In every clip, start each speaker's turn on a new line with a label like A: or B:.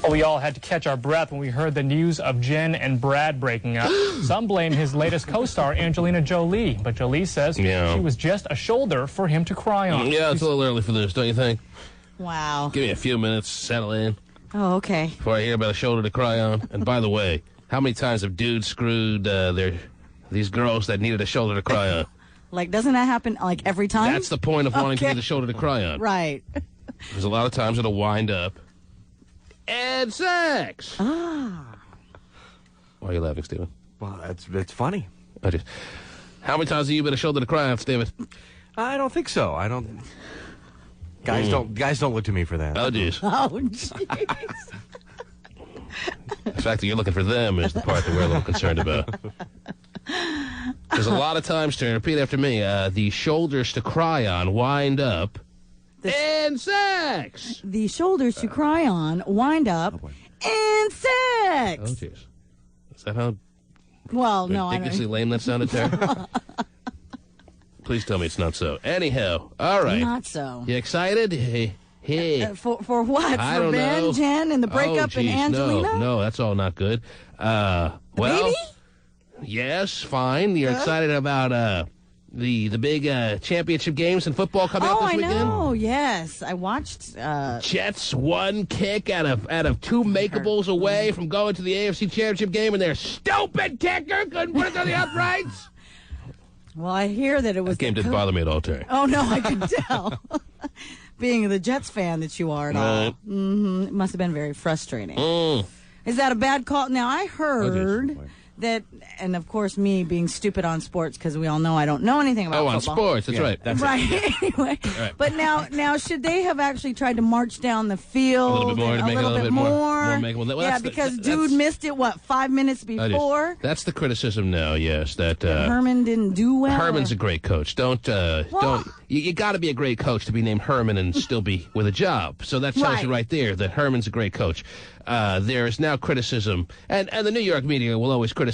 A: Well, we all had to catch our breath when we heard the news of Jen and Brad breaking up. Some blame his latest co-star, Angelina Jolie, but Jolie says she was just a shoulder for him to cry on.
B: Yeah, it's a little early for this, don't you think?
C: Wow.
B: Give me a few minutes, settle in.
C: Oh, okay.
B: Before I hear about a shoulder to cry on. And by the way, how many times have dudes screwed these girls that needed a shoulder to cry on?
C: Like, doesn't that happen, like, every time?
B: That's the point of wanting to get a shoulder to cry on.
C: Right.
B: There's a lot of times it'll wind up and sex.
C: Ah.
B: Why are you laughing, Stephen?
D: Well, it's funny.
B: How many times have you been a shoulder to cry on, Stephen?
D: I don't think so. I don't. Guys don't look to me for that.
B: Oh, jeez.
C: Oh, jeez.
B: The fact that you're looking for them is the part that we're a little concerned about. There's a lot of times, to repeat after me, the shoulders to cry on wind up and sex.
C: The shoulders to cry on wind up and sex.
B: Oh, jeez. Is that how ridiculously lame that sounded, Terry? Please tell me it's not so. Anyhow, all right.
C: Not so.
B: You excited? Hey.
C: For what?
B: I
C: for
B: don't
C: Ben,
B: know.
C: Jen, and the breakup and Angelina?
B: No, that's all not good.
C: Baby?
B: Yes, fine. You're excited about the big championship games in football coming up this weekend?
C: Oh, I know. Yes, I watched.
B: Jets one kick out of two makeables away from going to the AFC Championship game, and their stupid kicker couldn't put it to the uprights.
C: Well, I hear that it was.
B: That game didn't bother me at all, Terry.
C: Oh no, I could tell. Being the Jets fan that you are, and all, it must have been very frustrating. Is that a bad call? Now I heard that, and of course, me being stupid on sports because we all know I don't know anything about football.
B: On sports, that's right.
D: That's
C: right. Anyway,
B: right.
C: But now, should they have actually tried to march down the field
B: A little bit more to make it a little bit more makeable? Well,
C: yeah, because dude missed it 5 minutes before.
B: That's the criticism now. Yes, that
C: Herman didn't do well.
B: Herman's a great coach. Don't. You got to be a great coach to be named Herman and still be with a job. So that tells you right there that Herman's a great coach. There is now criticism, and the New York media will always criticize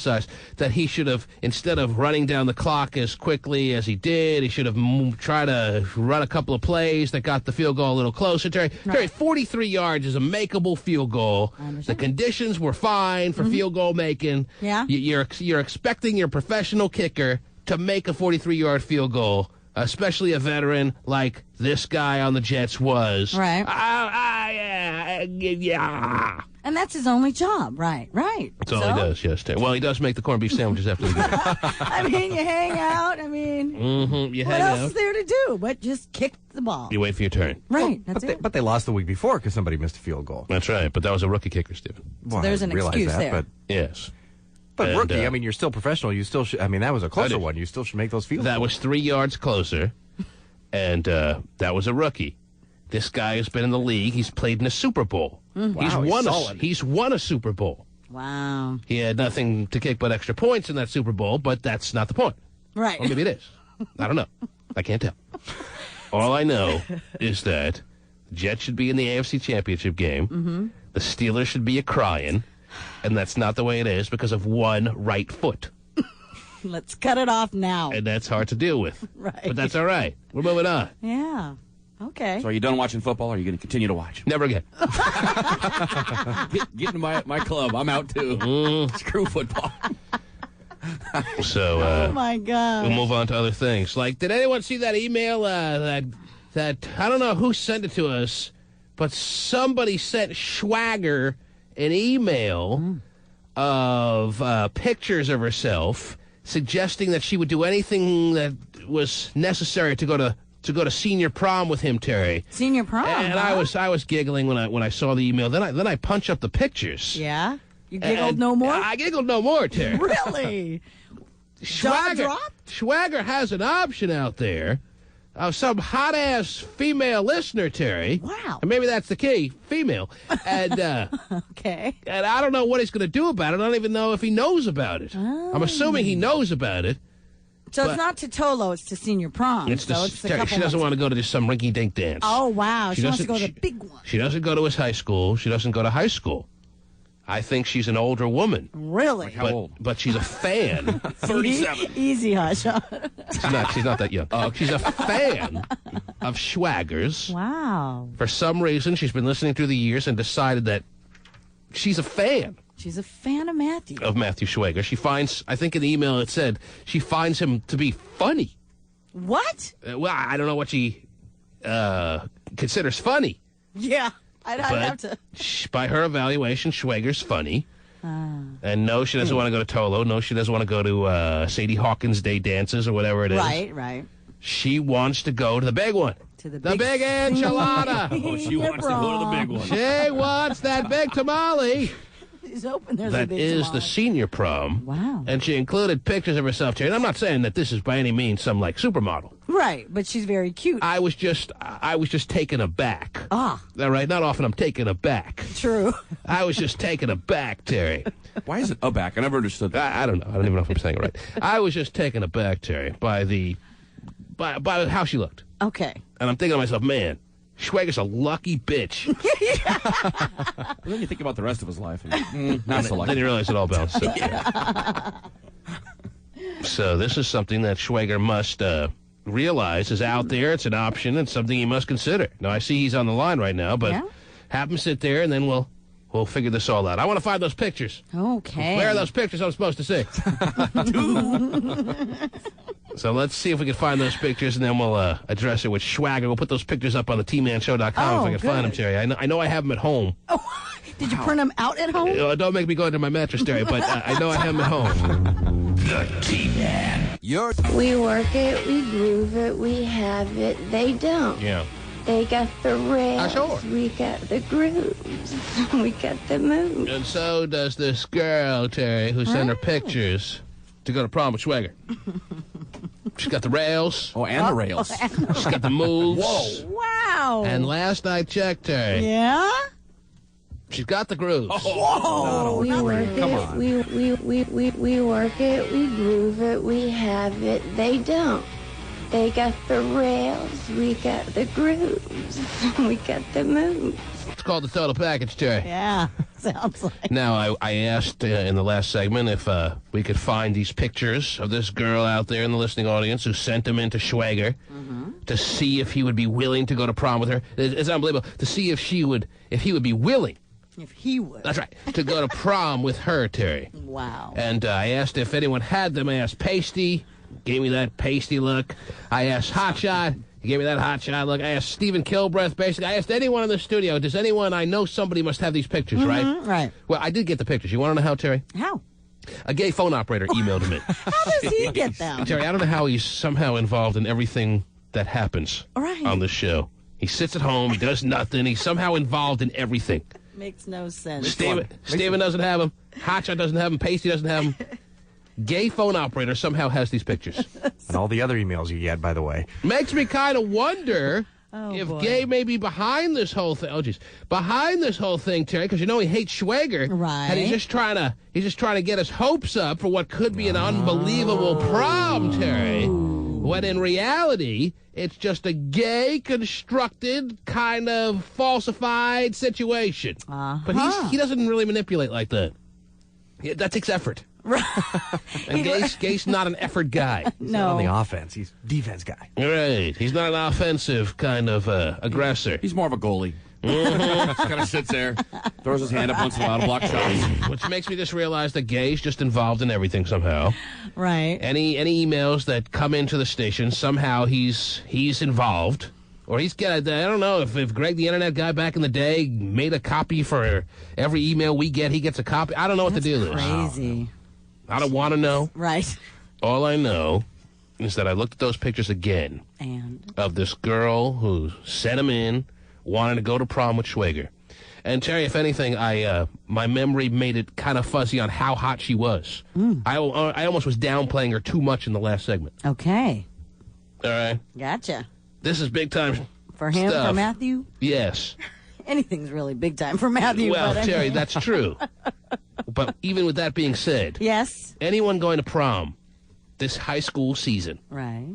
B: that he should have, instead of running down the clock as quickly as he did, he should have tried to run a couple of plays that got the field goal a little closer. Terry, 43 yards is a makeable field goal. The conditions were fine for field goal making.
C: Yeah.
B: You're expecting your professional kicker to make a 43-yard field goal, especially a veteran like this guy on the Jets was.
C: Right.
B: Yeah.
C: And that's his only job, right?
B: That's all he does, yes. Well, he does make the corned beef sandwiches after the game.
C: I mean, you hang out. I mean, what else is there to do but just kick the ball?
B: You wait for your turn.
C: Right, that's it.
D: But they lost the week before because somebody missed a field goal.
B: That's right, but that was a rookie kicker, Stephen.
D: Well,
C: there's an excuse
D: that,
C: there.
D: But,
B: yes.
D: But rookie, I mean, you're still professional. You still should. I mean, that was a closer one. You still should make those field goals.
B: That was 3 yards closer, and that was a rookie. This guy has been in the league. He's played in a Super Bowl. He's won a Super Bowl.
C: Wow.
B: He had nothing to kick but extra points in that Super Bowl, but that's not the point.
C: Right.
B: Or maybe it is. I don't know. I can't tell. All I know is that the Jets should be in the AFC Championship game. The Steelers should be a-crying, and that's not the way it is because of one right foot.
C: Let's cut it off now.
B: And that's hard to deal with.
C: Right.
B: But that's all right. We're moving on.
C: Yeah. Okay.
E: So are you done watching football, or are you going to continue to watch?
B: Never again.
E: Get into my club. I'm out, too. Screw football.
B: So,
C: oh, my God.
B: we'll move on to other things. Like, did anyone see that email that I don't know who sent it to us, but somebody sent Schwager an email of pictures of herself suggesting that she would do anything that was necessary to go to senior prom with him, Terry.
C: Senior prom.
B: And I was giggling when I saw the email. Then I punch up the pictures.
C: Yeah. You giggled no more?
B: I giggled no more, Terry.
C: Really? Jaw dropped?
B: Schwager has an option out there of some hot-ass female listener, Terry.
C: Wow.
B: And maybe that's the key, female. And
C: okay.
B: And I don't know what he's going to do about it. I don't even know if he knows about it.
C: Oh.
B: I'm assuming he knows about it.
C: So it's not to Tolo, it's to senior prom.
B: It's
C: so it's a couple
B: she doesn't want to go to just some rinky-dink dance.
C: Oh, wow. She wants to go to the big one.
B: She doesn't go to his high school. She doesn't go to high school. I think she's an older woman.
C: Really?
E: How old?
B: But she's a fan.
E: 37.
C: Easy, Hush.
B: She's not that young. She's a fan of Schwager's.
C: Wow.
B: For some reason, she's been listening through the years and decided that she's a fan.
C: She's a fan of Matthew.
B: Of Matthew Schwager. She finds, I think in the email it said, she finds him to be funny.
C: What?
B: Well, I don't know what she considers funny.
C: Yeah, I'd have to.
B: By her evaluation, Schwager's funny. And no, she doesn't want to go to Tolo. No, she doesn't want to go to Sadie Hawkins' Day Dances or whatever it is.
C: Right.
B: She wants to go to the big one.
C: To the
B: big enchilada.
E: Oh, she wants to go to the big one.
B: She wants that big tamale.
C: She's hoping there's a
B: That
C: big
B: is
C: tamale.
B: the senior prom.
C: Wow.
B: And she included pictures of herself, Terry. And I'm not saying that this is by any means some, like, supermodel.
C: Right, but she's very cute.
B: I was just taken aback.
C: Ah.
B: All right, not often I'm taken aback.
C: True.
B: I was just taken aback, Terry.
E: Why is it aback? I never understood that.
B: I don't know. I don't even know if I'm saying it right. I was just taken aback, Terry, by by how she looked.
C: Okay.
B: And I'm thinking to myself, man, Schwager's a lucky bitch.
E: But then you think about the rest of his life. And, not so lucky.
B: Then you realize it all bounced up. So this is something that Schwager must realize is out there. It's an option. It's something he must consider. Now, I see he's on the line right now, but have him sit there, and then we'll figure this all out. I want to find those pictures.
C: Okay.
B: Where are those pictures I'm supposed to see? So let's see if we can find those pictures, and then we'll address it with Schwager. We'll put those pictures up on the tmanshow.com if I can find them, Terry. I know I have them at home.
C: Oh, did you print them out at home?
B: Don't make me go into my mattress, Terry, but I know I have them at home.
F: The T-Man.
G: We work it, we groove it, we have it. They don't.
B: Yeah.
G: They got the rails.
B: Sure.
G: We got the grooves. We got the moves.
B: And so does this girl, Terry, who sent her pictures to go to prom with Schwager. She's got the rails.
E: Oh, and the rails.
B: She's got the moves.
E: Whoa.
C: Wow.
B: And last I checked, Terry,
C: Yeah?
B: she's got the grooves.
C: Oh,
G: We work it, we work it, we groove it, we have it. They don't. They got the rails. We got the grooves. We got the moves.
B: It's called the total package, Terry.
C: Yeah, sounds like.
B: Now, I asked in the last segment if we could find these pictures of this girl out there in the listening audience who sent them in to Schwager to see if he would be willing to go to prom with her. It's unbelievable. To see if he would be willing.
C: If he would.
B: That's right. To go to prom with her, Terry.
C: Wow.
B: And I asked if anyone had them. I asked Pasty. Gave me that pasty look. I asked Hotshot. He gave me that hotshot look. I asked Stephen Kilbreath, basically. I asked anyone in the studio, does anyone, I know somebody must have these pictures, right?
C: Right.
B: Well, I did get the pictures. You want to know how, Terry?
C: How?
B: A gay phone operator emailed me.
C: How does he get them?
B: Terry, I don't know how he's somehow involved in everything that happens
C: Right.
B: on this show. He sits at home. He does nothing. He's somehow involved in everything.
C: Makes no sense.
B: Steven doesn't have them. Hotshot doesn't have them. Pasty doesn't have them. Gay phone operator somehow has these pictures.
D: And all the other emails you get, by the way.
B: Makes me kind of wonder if
C: boy.
B: Gay may be behind this whole thing. Oh, geez. Behind this whole thing, Terry, because you know he hates Schwager.
C: Right.
B: And he's just trying to get his hopes up for what could be an unbelievable prom, Terry. When in reality, it's just a gay, constructed, kind of falsified situation. But he doesn't really manipulate like that. Yeah, that takes effort. And Gay's not an effort guy.
D: He's not on the offense. He's defense guy.
B: Right. He's not an offensive kind of aggressor.
E: He's more of a goalie. Just kind of sits there, throws his hand up once in a while to block shots.
B: Which makes me just realize that Gay's just involved in everything somehow.
C: Right.
B: Any emails that come into the station, somehow he's involved. Or I don't know, if Greg, the internet guy back in the day, made a copy for every email we get, he gets a copy. I don't know what the deal is.
C: Crazy.
B: I don't want to know.
C: Right.
B: All I know is that I looked at those pictures again
C: And
B: of this girl who sent him in, wanted to go to prom with Schwager. And Terry, if anything, my memory made it kind of fuzzy on how hot she was. I almost was downplaying her too much in the last segment.
C: okay.
B: All right?
C: Gotcha.
B: This is big time
C: For him,
B: stuff.
C: for Matthew,
B: Yes.
C: anything's really big time for Matthew.
B: Well,
C: but
B: Terry, that's true. But even with that being said,
C: yes.
B: anyone going to prom this high school season,
C: Right.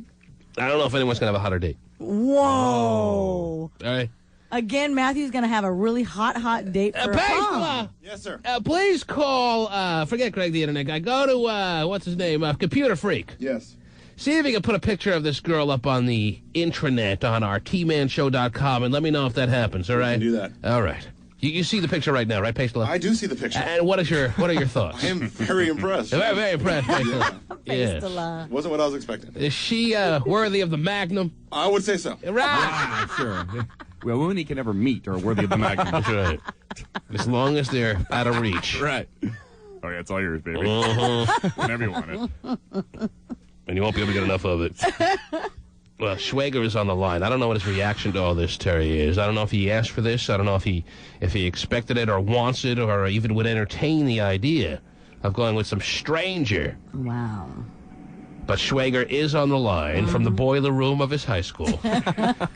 B: I don't know if anyone's going to have a hotter date.
C: Whoa.
B: All right?
C: Again, Matthew's going to have a really hot date for a prom.
D: Yes, sir.
B: Please call, forget Greg the Internet guy, go to, what's his name, Computer Freak.
H: Yes.
B: See if you can put a picture of this girl up on the intranet on our tmanshow.com and let me know if that happens, all right?
H: do that.
B: All right. You see the picture right now, right, Pastela?
F: I do see the picture.
B: And what are your thoughts?
F: I am very impressed.
B: Very, very impressed, Pastela. Yes.
F: Wasn't what I was expecting.
B: Is she worthy of the Magnum?
F: I would say so.
B: Right.
E: Sure. Well, women he can never meet are worthy of the Magnum.
B: That's right. As long as they're out of reach.
E: Right. Oh, yeah, it's all yours, baby. Whenever you want it.
B: And you won't be able to get enough of it. Well, Schwager is on the line. I don't know what his reaction to all this, Terry, is. I don't know if he asked for this. I don't know if he expected it or wants it or even would entertain the idea of going with some stranger.
C: Wow.
B: But Schwager is on the line from the boiler room of his high school.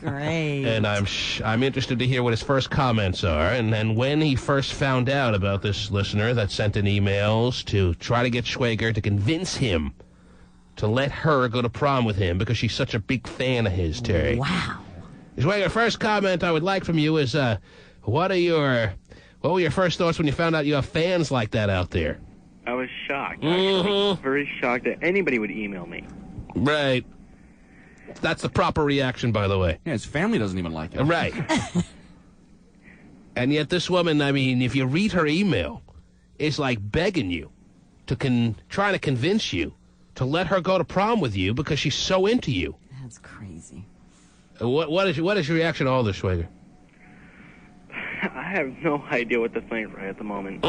C: Great.
B: And I'm interested to hear what his first comments are and when he first found out about this listener that sent in emails to try to get Schwager to convince him to let her go to prom with him because she's such a big fan of his, Terry.
C: Wow.
B: Schwager, first comment I would like from you is, what were your first thoughts when you found out you have fans like that out there?
H: I was shocked, actually. Very shocked that anybody would email me.
B: Right. That's the proper reaction, by the way.
E: Yeah, his family doesn't even like it.
B: Right. And yet this woman, I mean, if you read her email, it's like begging you to trying to convince you to let her go to prom with you because she's so into you.
C: That's crazy.
B: What is your reaction to all this, Schwager?
H: I have no idea what to think right at the moment.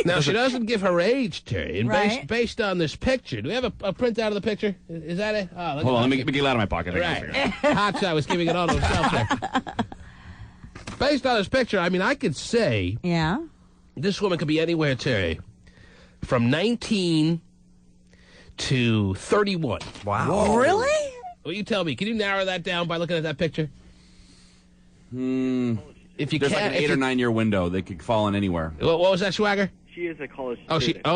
B: Now, she doesn't give her age, Terry, and
C: Right.
B: based on this picture. Do we have a printout of the picture? Is that it? Oh,
E: Hold on, let me get it out of my pocket.
B: Right. Hotshot was giving it all to himself there. Based on this picture, I mean, I could say
C: Yeah.
B: this woman could be anywhere, Terry, from 19 to 31.
D: Wow.
C: Really?
B: Well, you tell me. Can you narrow that down by looking at that picture? If you
E: There's
B: can,
E: like an 8 or 9 year window. They could fall in anywhere.
B: What was that, Schwager?
H: She is a college
B: Oh,
H: student.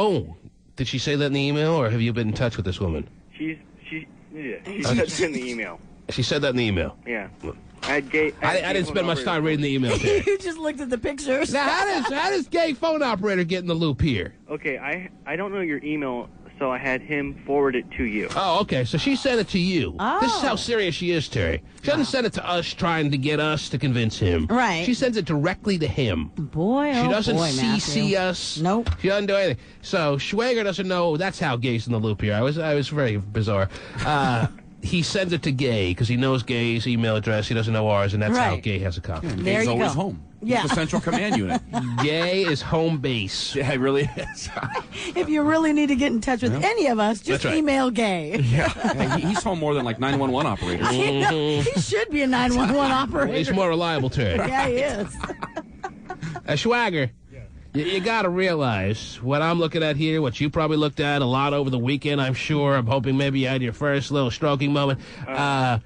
B: did she say that in the email, or have you been in touch with this woman?
H: She said it in the email.
B: She said that in the email.
H: Yeah.
B: I didn't spend much time reading the email. Terry.
C: You just looked at the pictures.
B: Now, how does gay phone operator get in the loop here?
H: Okay, I don't know your email, so I had him forward it to you.
B: Oh, okay. So she sent it to you.
C: Oh.
B: This is how serious she is, Terry. She doesn't send it to us trying to get us to convince him.
C: Right.
B: She sends it directly to him.
C: Boy,
B: She
C: oh
B: doesn't
C: boy,
B: CC
C: Matthew.
B: us.
C: Nope.
B: She doesn't do anything. So Schwager doesn't know. That's how Gay's in the loop here. I was very bizarre. He sends it to Gay because he knows Gay's email address. He doesn't know ours, and that's how
C: Right.
B: Gay has a copy.
C: There
E: He's
C: you
E: always
C: go.
E: home.
C: Yeah.
E: He's the central command unit.
B: Gay is home base.
E: Yeah, it really is.
C: If you really need to get in touch with any of us, just
B: That's right.
C: email Gay.
E: Yeah, he's home more than like 911 operators.
C: You know, he should be a 911 operator.
B: He's more reliable, Terry.
C: Yeah, he is.
B: Schwager, you got to realize what I'm looking at here, what you probably looked at a lot over the weekend, I'm sure. I'm hoping maybe you had your first little stroking moment. Yeah.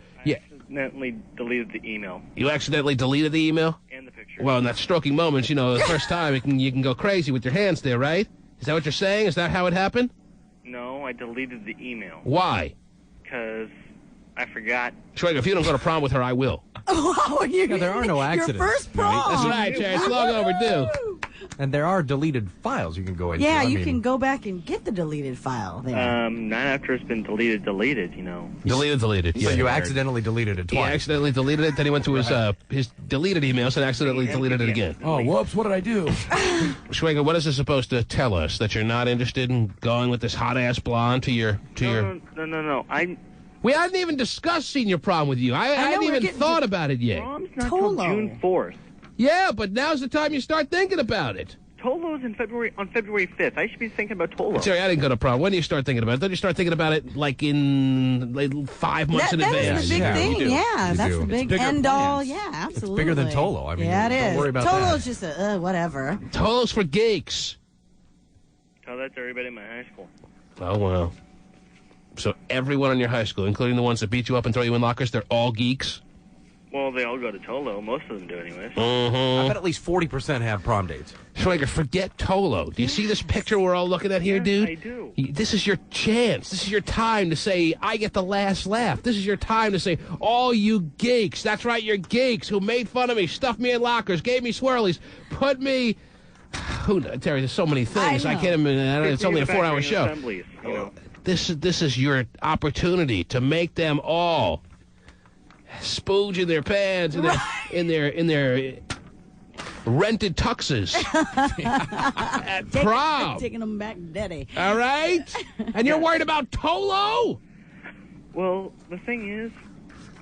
H: Accidentally deleted the email
B: You accidentally deleted the email?
H: and the picture.
B: Well, in that stroking moments, you know, the first time you can go crazy with your hands there, right? Is that what you're saying? Is that how it happened?
H: No, I deleted the email
B: Why?
H: because I forgot.
B: Schwager, if you don't go to prom with her, I will.
C: Oh,
D: there are no accidents.
C: Your first prom.
B: That's right, Terry. It's long overdue.
D: And there are deleted files you can go into.
C: Yeah,
D: I
C: you
D: mean,
C: can go back and get the deleted file there.
H: Not after it's been deleted, you know.
B: Deleted.
D: So
B: Yeah.
D: you accidentally deleted it
B: He
D: twice.
B: accidentally deleted it, then he went to his deleted emails and accidentally deleted it again.
E: Oh, whoops, what did I do?
B: Schwager, what is this supposed to tell us? That you're not interested in going with this hot-ass blonde to your...
H: No.
B: We hadn't even discussed senior prom with you. I hadn't
C: we're
B: even
C: getting
B: thought
C: to-
B: about it yet.
H: Prom's not till
C: Tolo.
H: June 4th.
B: Yeah, but now's the time you start thinking about it.
H: Tolo's on February 5th. I should be thinking about Tolo.
B: Terry, I didn't go to prom. When do you start thinking about it? Don't you start thinking about it like in 5 months in
C: that
B: advance?
C: is the big
D: Yeah,
C: thing.
D: you do.
C: Yeah,
D: You
C: that's
D: do.
C: the
D: It's
C: big
E: bigger
C: end all.
E: plans.
C: Yeah, absolutely.
D: bigger than Tolo. I mean,
C: yeah, it
D: don't
C: is.
D: worry about
C: Tolo's
D: that.
C: just a whatever.
B: Tolo's for geeks.
H: Tell that to everybody in my high school.
B: Oh, well. So everyone in your high school, including the ones that beat you up and throw you in lockers, they're all geeks?
H: Well, they all go to Tolo. Most of them do anyways.
D: I bet at least 40% have prom dates.
B: Schwager, forget Tolo. Do you see this picture we're all looking at here,
H: Yes,
B: dude?
H: I do.
B: This is your chance. This is your time to say, I get the last laugh. This is your time to say, all you geeks, that's right, you're geeks who made fun of me, stuffed me in lockers, gave me swirlies, put me... Terry, there's so many things. I
C: know.
B: can't even... It's only a 4-hour show.
H: Assemblies, you know.
B: This is your opportunity to make them all spooge in their pants, in their rented tuxes at prom.
C: Taking them back daddy.
B: All right? And you're worried about Tolo?
H: Well, the thing is,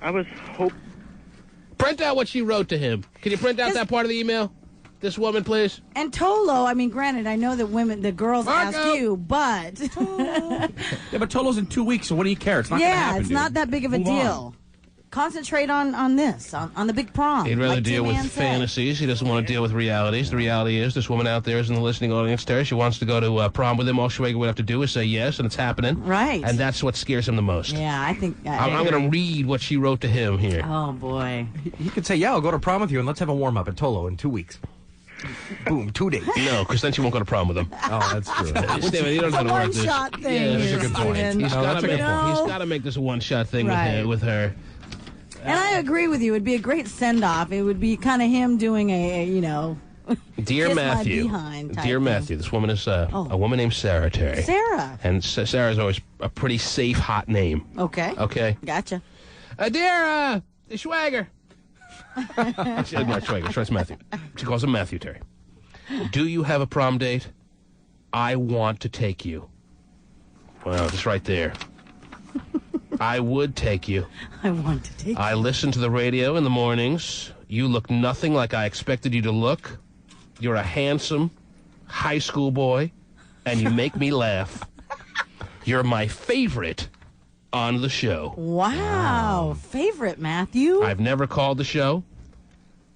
H: I was hoping...
B: Print out what she wrote to him. Can you print out that part of the email? This woman, please.
C: And Tolo, I mean, granted, I know that the girls ask you, but...
E: Yeah, but Tolo's in 2 weeks, so what do you care? It's not going to happen,
C: it's not that big of a deal. Concentrate on this, on the big prom.
B: He'd rather deal with fantasies. He doesn't want to deal with realities. The reality is this woman out there is in the listening audience there. She wants to go to prom with him. All Schwager would have to do is say yes, and it's happening.
C: Right.
B: And that's what scares him the most.
C: Yeah, I think...
B: I'm going to read what she wrote to him here.
C: Oh, boy.
D: He could say, yeah, I'll go to prom with you, and let's have a warm-up at Tolo in 2 weeks. Boom, 2 days.
B: No, because then she won't go to prom with him.
D: Oh, that's true.
B: Steven, you don't know how to work this.
C: One-shot thing.
B: Yeah, that's a good point. He's got to make this a one-shot thing with her.
C: And I agree with you. It'd be a great send-off. It would be kind of him doing
B: Dear Matthew. Dear Matthew, this woman is a woman named Sarah, Terry.
C: Sarah.
B: And Sarah's always a pretty safe, hot name.
C: Okay.
B: Okay.
C: Gotcha.
B: Dear Schwager. Not Schwager, she writes Matthew. She calls him Matthew, Terry. Do you have a prom date? I want to take you. Well, just right there. I would take you.
C: I want to take you.
B: I listen to the radio in the mornings. You look nothing like I expected you to look. You're a handsome high school boy, and you make me laugh. You're my favorite on the show.
C: Wow. Favorite, Matthew?
B: I've never called the show.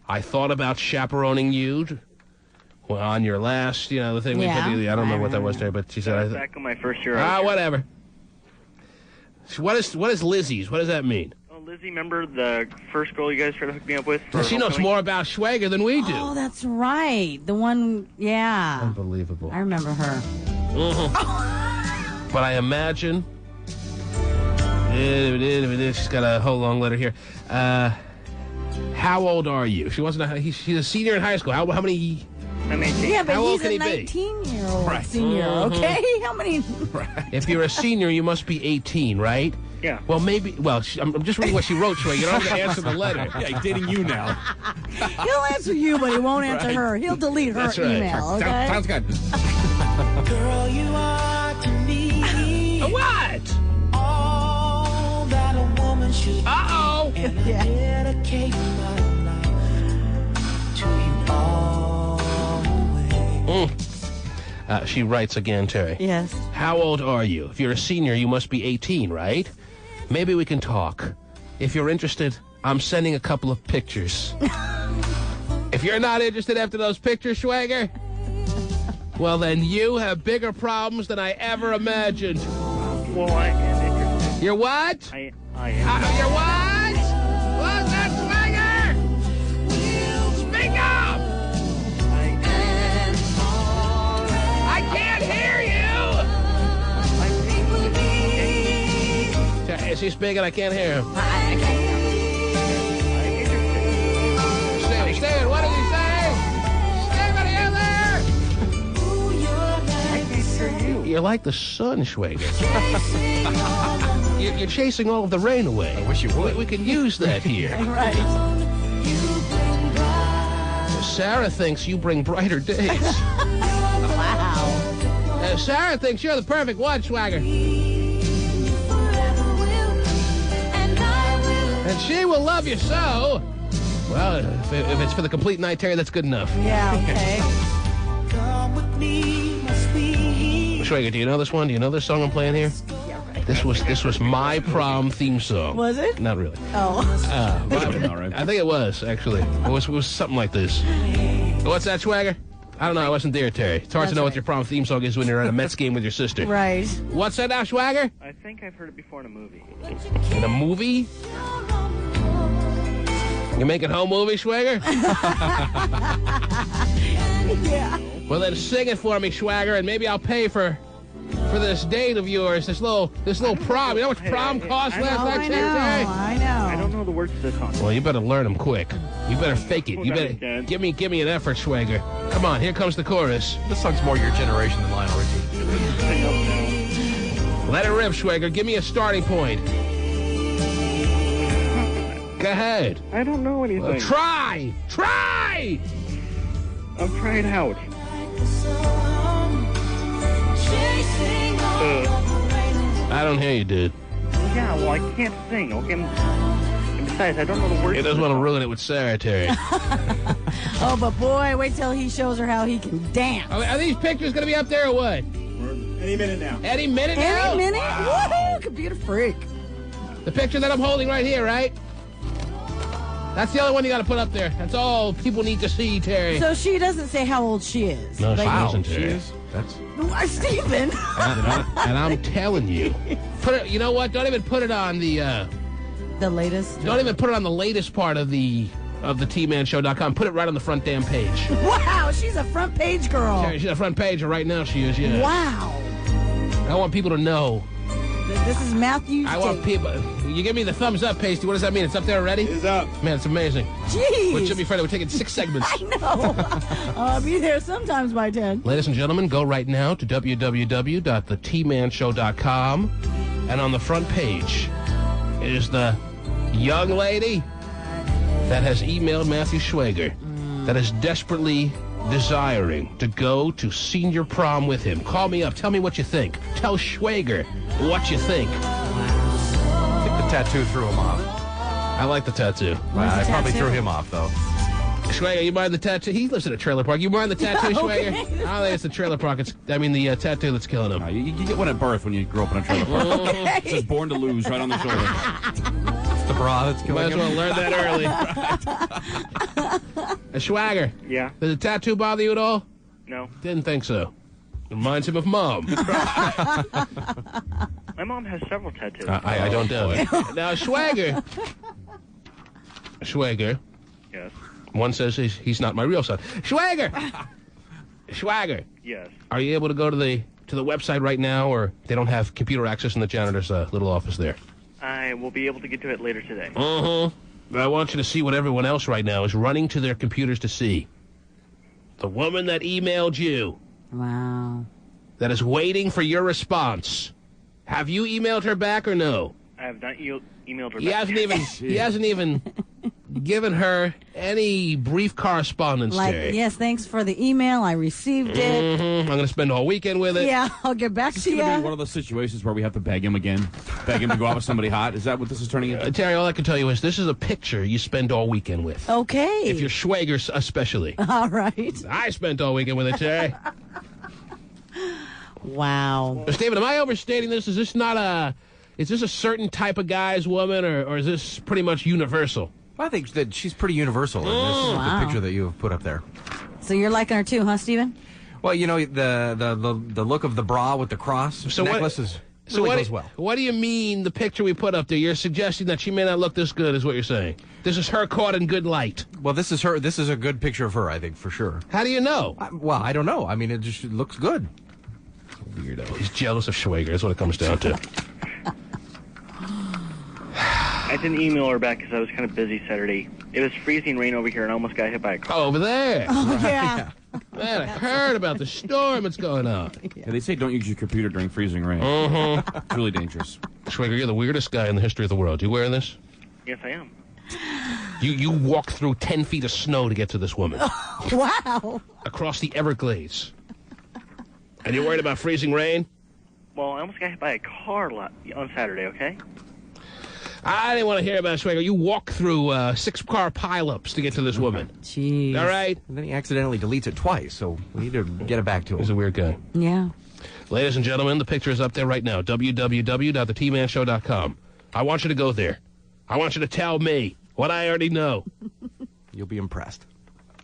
B: I thought about chaperoning you on your last, the thing we put together. I don't remember what that was there, but she said...
H: back in my first year.
B: Whatever. What is Lizzie's? What does that mean?
H: Oh, Lizzie, remember the first girl you guys tried to hook me up with?
B: She knows more about Schwager than we do.
C: Oh, that's right. The one, yeah.
B: Unbelievable.
C: I remember her.
B: Mm-hmm. But I imagine... She's got a whole long letter here. How old are you? She wants to know. She's a senior in high school. How many...
H: I'm 18.
C: Yeah, but
B: how old
C: he's
B: can
C: a
B: he be?
C: 19-year-old senior, okay? How many...
B: If you're a senior, you must be 18, right?
H: Yeah.
B: Well, maybe... Well, I'm just reading what she wrote to her. You don't have to answer the letter.
E: Yeah, he's dating you now.
C: He'll answer you, but he won't answer her. He'll delete her email, okay?
E: Sounds good.
I: Girl, you are to me.
B: What?
I: All that a woman should
B: Uh-oh.
I: be. And I dedicate my life to you always.
B: She writes again, Terry.
C: Yes.
B: How old are you? If you're a senior, you must be 18, right? Maybe we can talk. If you're interested, I'm sending a couple of pictures. If you're not interested after those pictures, Schwager, well, then you have bigger problems than I ever imagined.
H: Well, I am interested.
B: You're what?
H: I
B: You're
H: am.
B: what? What's that, Schwager? Speak up! I can't hear you! Is he speaking? I can't hear him. Stan, what did he say? Stan, are you there? You're like the sun, Schwager. You're chasing all of the rain away.
D: I wish you would.
B: We can use that here.
C: Right.
B: Sarah thinks you bring brighter days.
C: Wow.
B: Sarah thinks you're the perfect one, Schwager. And she will love you so. Well, if it's for the complete night, Terry, that's good enough.
C: Yeah, okay.
I: Come with me, my sweet.
B: Schwager, do you know this one? Do you know this song I'm playing here?
C: Yeah, right.
B: This was my prom theme song.
C: Was it?
B: Not really.
C: Oh.
B: I think it was, actually. It was something like this. What's that, Schwager? I don't know. I wasn't there, Terry. It's hard to know what your prom theme song is when you're at a Mets game with your sister.
C: Right.
B: What's that now, Schwager?
H: I think I've heard it before in a movie.
B: In a movie? You making home movie, Schwager?
C: Yeah.
B: Well, then sing it for me, Schwager, and maybe I'll pay for this date of yours, this little prom. You know what prom cost last night, Terry?
C: I know.
H: I don't know the words to the song.
B: Well, you better learn them quick. You better fake it. You better give me an effort, Schwager. Come on, here comes the chorus.
D: This song's more your generation than Lionel Richie.
B: Let it rip, Schwager. Give me a starting point. Go Go ahead.
H: I don't know anything.
B: Try! Try!
H: I'm trying out.
B: I don't hear you, dude.
H: Yeah, well, I can't sing, okay? And besides, I don't know the words.
B: He doesn't want to ruin it with Sarah, Terry.
C: Oh, but boy, wait till he shows her how he can dance.
B: Are these pictures going to be up there or what?
F: Any minute now.
B: Any minute now?
C: Any minute? Woohoo! Computer freak.
B: The picture that I'm holding right here, right? That's the only one you got to put up there. That's all people need to see, Terry.
C: So she doesn't say how old she is.
B: No, she
C: Like-
B: doesn't, Terry.
C: Stephen.
B: And I'm telling you, put it. You know what? Don't even put it on the.
C: The latest.
B: Don't even put it on the latest part of the TManShow.com. Put it right on the front damn page.
C: Wow, she's a front page girl.
B: Terry, she's a front page right now. She is. Yeah.
C: Wow.
B: I want people to know.
C: This is Matthew's
B: I want people. You give me the thumbs up, Pasty. What does that mean? It's up there already?
F: It's up.
B: Man, it's amazing.
C: Jeez.
B: Which should be Friday. We're taking 6 segments.
C: I know. I'll be there sometimes by 10.
B: Ladies and gentlemen, go right now to www.thetmanshow.com, and on the front page is the young lady that has emailed Matthew Schwager that is desperately desiring to go to senior prom with him. Call me up. Tell me what you think. Tell Schwager what you think.
D: I think the tattoo threw him off.
B: I like the tattoo.
D: I probably
C: tattoo?
D: threw him off, though.
B: Schwager, you mind the tattoo? He lives in a trailer park. You mind the tattoo, Schwager? I don't think it's the trailer park. The tattoo that's killing him.
E: You get one at birth when you grow up in a trailer park.
C: Okay.
E: It says born to lose right on the shoulder.
D: It's the bra that's killing
B: Might as
D: him.
B: well learn that early. Schwager,
H: Yeah?
B: does the tattoo bother you at all?
H: No.
B: Didn't think so. Reminds him of Mom.
H: My mom has several tattoos.
B: I don't doubt it. Now, Schwager.
H: Yes.
B: One says he's not my real son. Schwager!
H: Yes.
B: Are you able to go to the website right now, or they don't have computer access in the janitor's little office there?
H: I will be able to get to it later today.
B: I want you to see what everyone else right now is running to their computers to see. The woman that emailed you,
C: Wow.
B: that is waiting for your response. Have you emailed her back or no?
H: I have not emailed her
B: He
H: back.
B: hasn't even given her any brief correspondence,
C: Like,
B: Terry.
C: yes, thanks for the email. I received it.
B: I'm going to spend all weekend with it.
C: Yeah, I'll get back
E: Is
C: to
E: this going to be
C: you.
E: one of those situations where we have to beg him again? Beg him to go out with somebody hot? Is that what this is turning into?
B: Terry, all I can tell you is this is a picture you spend all weekend with.
C: Okay.
B: If you're Schwager especially.
C: All right.
B: I spent all weekend with it, Terry.
C: Wow.
B: Stephen, am I overstating this? Is this a certain type of guy's woman, or is this pretty much universal?
D: I think that she's pretty universal in this
C: Wow.
D: the picture that you have put up there.
C: So you're liking her too, huh, Stephen?
D: Well, you know, the look of the bra with the cross necklace goes well.
B: What do you mean the picture we put up there? You're suggesting that she may not look this good, is what you're saying. This is her caught in good light.
D: Well, this is her. This is a good picture of her, I think, for sure.
B: How do you know?
D: Well, I don't know. I mean, it just looks good.
B: Weirdo. He's jealous of Schwager. That's what it comes down to.
H: I didn't email her back because I was kind of busy Saturday. It was freezing rain over here and I almost got hit by a car.
B: Oh, over there.
C: Oh, yeah.
B: Man, I heard about the storm that's going on.
E: Yeah, they say don't use your computer during freezing rain. It's really dangerous.
B: Schwager, you're the weirdest guy in the history of the world. You wearing this?
H: Yes, I am.
B: You walked through 10 feet of snow to get to this woman.
C: Wow.
B: Across the Everglades. And you're worried about freezing rain?
H: Well, I almost got hit by a car on Saturday, okay?
B: I didn't want to hear about Schwager. You walked through 6-car pileups to get to this woman.
C: Jeez.
B: All right?
D: And then he accidentally deletes it twice, so we need to get it back to
B: He's a
D: him.
B: weird guy.
C: Yeah.
B: Ladies and gentlemen, the picture is up there right now. www.thetmanshow.com. I want you to go there. I want you to tell me what I already know.
D: You'll be impressed.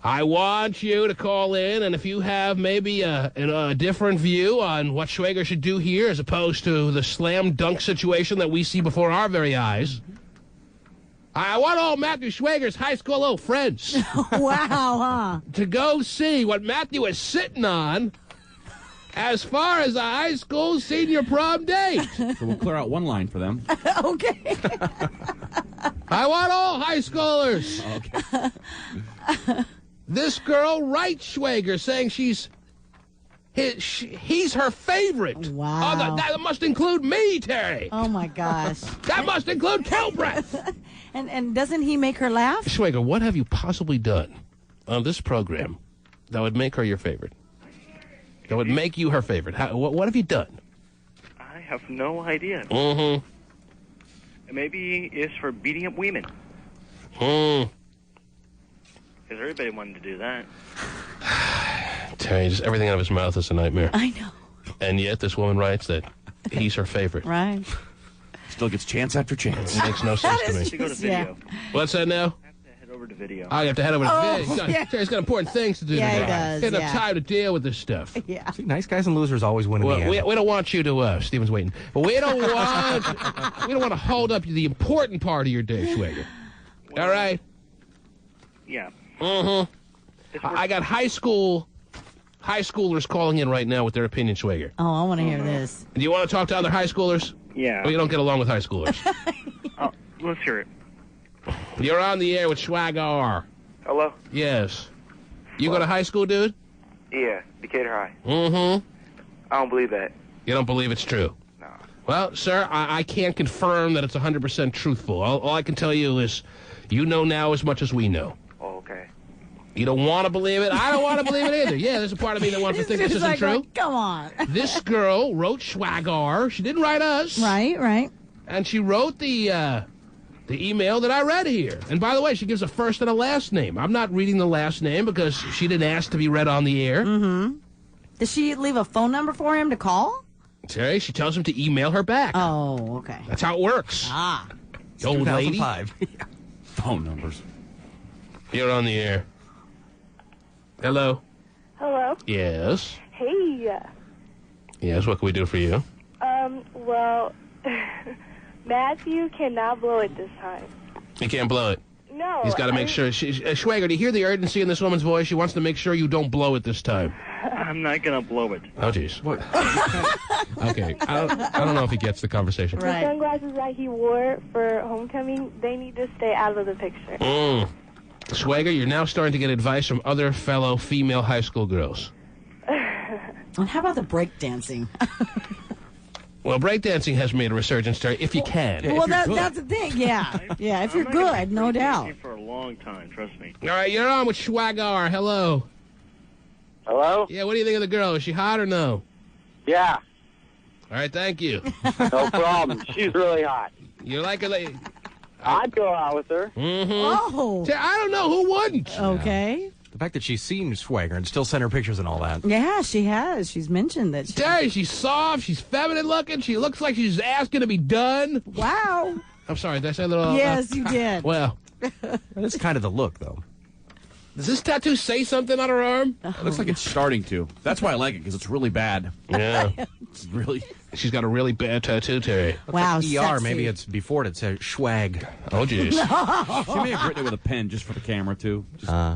B: I want you to call in, and if you have maybe a different view on what Schwager should do here as opposed to the slam dunk situation that we see before our very eyes, I want all Matthew Schwager's high school old friends
C: Wow, huh?
B: to go see what Matthew is sitting on as far as a high school senior prom date.
E: So we'll clear out one line for them.
C: Okay.
B: I want all high schoolers.
E: Okay.
B: This girl writes Schwager saying he's her favorite.
C: Wow.
B: Oh, that must include me, Terry.
C: Oh, my gosh.
B: That must include Kilbreth.
C: And doesn't he make her laugh?
B: Schwager, what have you possibly done on this program that would make her your favorite? That would make you her favorite? What have you done?
H: I have no idea.
B: Mm-hmm.
H: Maybe it's for beating up women.
B: Hmm.
H: Because everybody wanted to do that.
B: Terry, just everything out of his mouth is a nightmare.
C: I know.
B: And yet this woman writes that he's her favorite.
C: Right.
E: Still gets chance after chance.
B: It makes no sense to me.
H: To go to video.
B: What's that now?
H: Head over to video.
B: Oh, you have to head over to video.
C: yeah.
B: Terry's got important things to do
C: Yeah, he
B: today.
C: does,
B: He doesn't have
C: yeah.
B: time to deal with this stuff.
C: Yeah.
D: See, nice guys and losers always win in the
B: Well,
D: end.
B: we don't want you to, Stephen's waiting, but we don't want to hold up the important part of your day, Schwager. All right?
H: Yeah.
B: Mm-hmm. I got high schoolers calling in right now with their opinion, Schwager.
C: Oh, I want to hear this.
B: Do you want to talk to other high schoolers?
H: Yeah.
B: Or you don't get along with high schoolers?
H: Let's hear it.
B: You're on the air with Schwager.
J: Hello?
B: Yes. You go to high school, dude?
J: Yeah, Decatur High.
B: Mm-hmm.
J: I don't believe that.
B: You don't believe it's true?
J: No.
B: Well, sir, I can't confirm that it's 100% truthful. All I can tell you is you know now as much as we know.
J: Oh, okay.
B: You don't want to believe it? I don't want to believe it either. Yeah, there's a part of me that wants to think this isn't true.
C: Come on.
B: This girl wrote Schwager. She didn't write us.
C: Right.
B: And she wrote the email that I read here. And by the way, she gives a first and a last name. I'm not reading the last name because she didn't ask to be read on the air.
C: Mm-hmm. Does she leave a phone number for him to call?
B: Terry, she tells him to email her back.
C: Oh, okay.
B: That's how it works.
C: Ah.
B: Old lady.
D: 2005.
E: Phone numbers.
B: You're on the air. Hello?
K: Hello?
B: Yes.
K: Hey.
B: Yes, what can we do for you?
K: Well, Matthew cannot blow it this time.
B: He can't blow it.
K: No.
B: He's got to make sure. Schwager, do you hear the urgency in this woman's voice? She wants to make sure you don't blow it this time.
H: I'm not going to blow it.
B: Oh, jeez. Okay. I don't know if he gets the conversation.
K: The sunglasses that he wore for homecoming, they need to stay out of the picture.
B: Schwager, you're now starting to get advice from other fellow female high school girls.
C: And how about the breakdancing?
B: Well, breakdancing has made a resurgence, Terry, if you can.
C: Well, that's the thing. Yeah. Yeah, if you're good, no doubt.
H: For a long time, trust me.
B: All right, you're on with Schwager. Hello.
J: Hello?
B: Yeah, what do you think of the girl? Is she hot or no?
J: Yeah.
B: All right, thank you.
J: No problem. She's really hot.
B: You like her?
J: I'd go out with her.
B: Mm-hmm.
C: Oh.
B: I don't know who wouldn't.
C: Okay.
D: The fact that she's seen Schwager and still sent her pictures and all that.
C: Yeah, she has. She's mentioned that.
B: Terry, she's soft. She's feminine looking. She looks like she's asking to be done.
C: Wow.
B: I'm sorry. Did I say a little?
C: Yes, you did.
B: Well,
D: that's kind of the look, though.
B: Does this tattoo say something on her arm?
E: It looks like it's starting to. That's why I like it, because it's really bad.
B: Yeah.
E: It's really...
B: She's got a really bad tattoo, Terry.
C: Wow,
D: ER,
C: sexy.
D: maybe it's before it says Schwag.
B: Oh, jeez.
E: She may have written it with a pen just for the camera, too.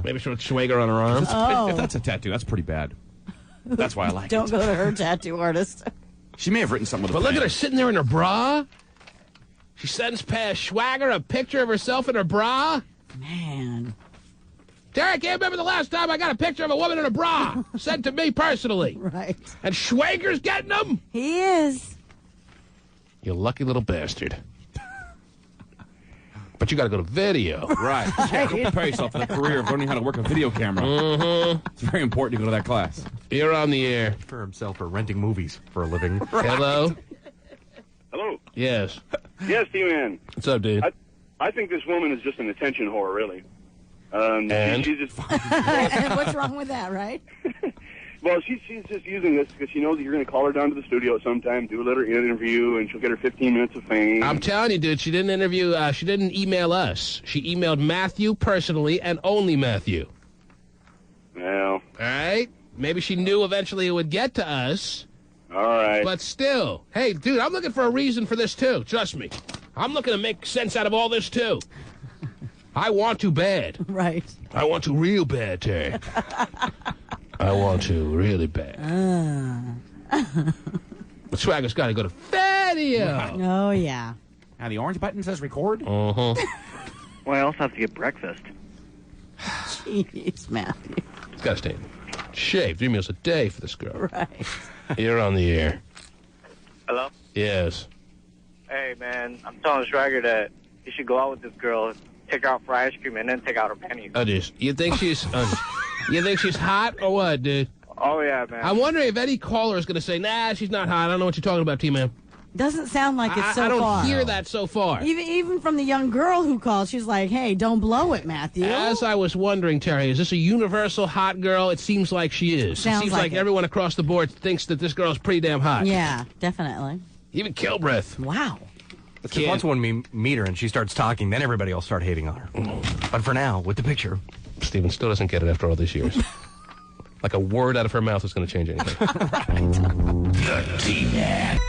B: Maybe she wrote Schwager on her arm.
C: Oh.
E: If that's a tattoo, that's pretty bad. That's why I like
C: Don't
E: it.
C: go to her tattoo artist.
E: She may have written something with a
B: But
E: pen.
B: look at her sitting there in her bra. She sends past Schwager a picture of herself in her bra.
C: Man.
B: Terry, I can't remember the last time I got a picture of a woman in a bra sent to me personally.
C: Right.
B: And Schwager's getting them?
C: He is.
B: You lucky little bastard. But you got to go to video.
E: Right. Yeah, don't prepare yourself for the career of learning how to work a video camera.
B: Mm-hmm.
E: It's very important to go to that class.
B: You're on the air.
D: For himself for renting movies for a living.
B: Hello?
L: Hello.
B: Yes.
L: Yes, T-Man.
B: What's up, dude?
L: I think this woman is just an attention whore, really.
B: And?
L: She's just...
C: And what's wrong with that, right?
L: Well, she's just using this because she knows that you're going to call her down to the studio sometime, do a little interview, and she'll get her 15 minutes of fame.
B: I'm telling you, dude, she didn't interview, she didn't email us. She emailed Matthew personally and only Matthew.
L: Well.
B: All right? Maybe she knew eventually it would get to us.
L: All right.
B: But still, hey, dude, I'm looking for a reason for this, too. Trust me. I'm looking to make sense out of all this, too. I want to bad.
C: Right.
B: I want to real bad, Terry. I want to really bad. But Swagger's got to go to video.
C: Oh, yeah.
E: Now, the orange button says record?
B: Uh-huh.
H: Well, I also have to get breakfast.
C: Jeez, Matthew.
B: He's got to stay in shape. 3 meals a day for this girl.
C: Right.
B: You're on the air.
J: Hello?
B: Yes.
J: Hey, man, I'm telling Schwager that
H: you should go out with this girl, take her out for ice cream, and then take out her pennies.
B: Oh, dude. You think she's hot or what, dude?
H: Oh, yeah, man.
B: I'm wondering if any caller is going to say, nah, she's not hot. I don't know what you're talking about, T-Man.
C: Doesn't sound like it's so
B: I don't
C: far.
B: hear that so far.
C: Even from the young girl who called, she's like, hey, don't blow it, Matthew.
B: As I was wondering, Terry, is this a universal hot girl? It seems like she is.
C: Sounds
B: it seems
C: like it.
B: Everyone across the board thinks that this girl's pretty damn hot.
C: Yeah, definitely.
B: Even Kilbreth.
C: Wow.
D: Once when we meet her and she starts talking, then everybody will start hating on her. But for now, with the picture.
B: Steven still doesn't get it after all these years. Like a word out of her mouth is going to change anything.
M: The T-Man.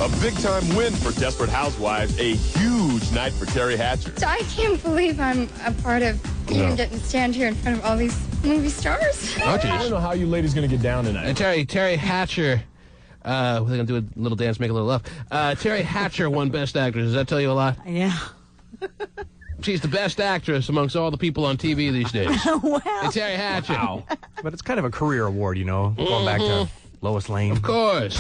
N: A big-time win for Desperate Housewives, a huge night for Terry Hatcher.
O: I can't believe I'm a part of even getting to stand here in front of all these movie stars.
B: Oh, geez.
N: I don't know how you ladies going to get down tonight.
B: And Terry Hatcher, we're going to do a little dance, make a little love. Terry Hatcher won Best Actress. Does that tell you a lot?
C: Yeah.
B: She's the best actress amongst all the people on TV these days.
C: Wow.
B: It's Terry Hatcher.
D: Wow. But it's kind of a career award, you know, going back to Lois Lane.
B: Of course.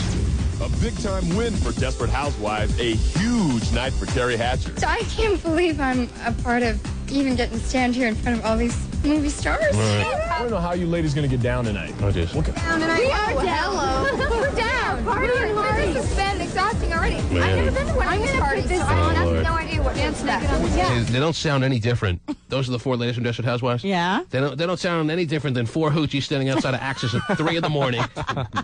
N: A big-time win for Desperate Housewives, a huge night for Terry Hatcher.
O: I can't believe I'm a part of even getting to stand here in front of all these movie stars.
N: I don't know how you ladies going to get down tonight.
B: Oh, jeez.
O: We are down. We're down. Partying hard. This has been exhausting already. I've never been to one of these parties, so I have no idea what dance next.
B: They don't sound any different. Those are the four ladies from Desperate Housewives?
C: Yeah.
B: They don't sound any different than four hoochies standing outside of Axis at 3 in the morning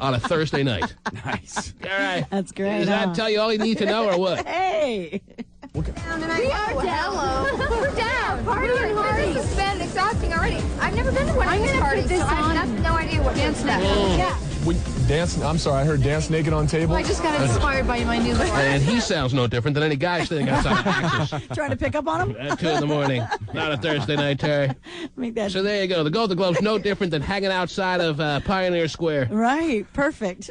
B: on a Thursday night.
E: Nice.
B: All right.
C: That's great.
B: Does that tell you all you need to know or what?
C: Hey.
O: We are down. We're down. Partying hard. This has been exhausting already. I've never been to one of these parties, so I have no idea what dance next. Yeah.
N: I'm sorry, I heard dance naked on table.
O: I just got inspired by my new look.
B: And he sounds no different than any guy standing outside of Axis
C: Trying to pick up on him?
B: at 2 in the morning. Not a Thursday night, Terry.
C: Make that
B: So there you go. The Golden Globe's no different than hanging outside of Pioneer Square.
C: right. Perfect.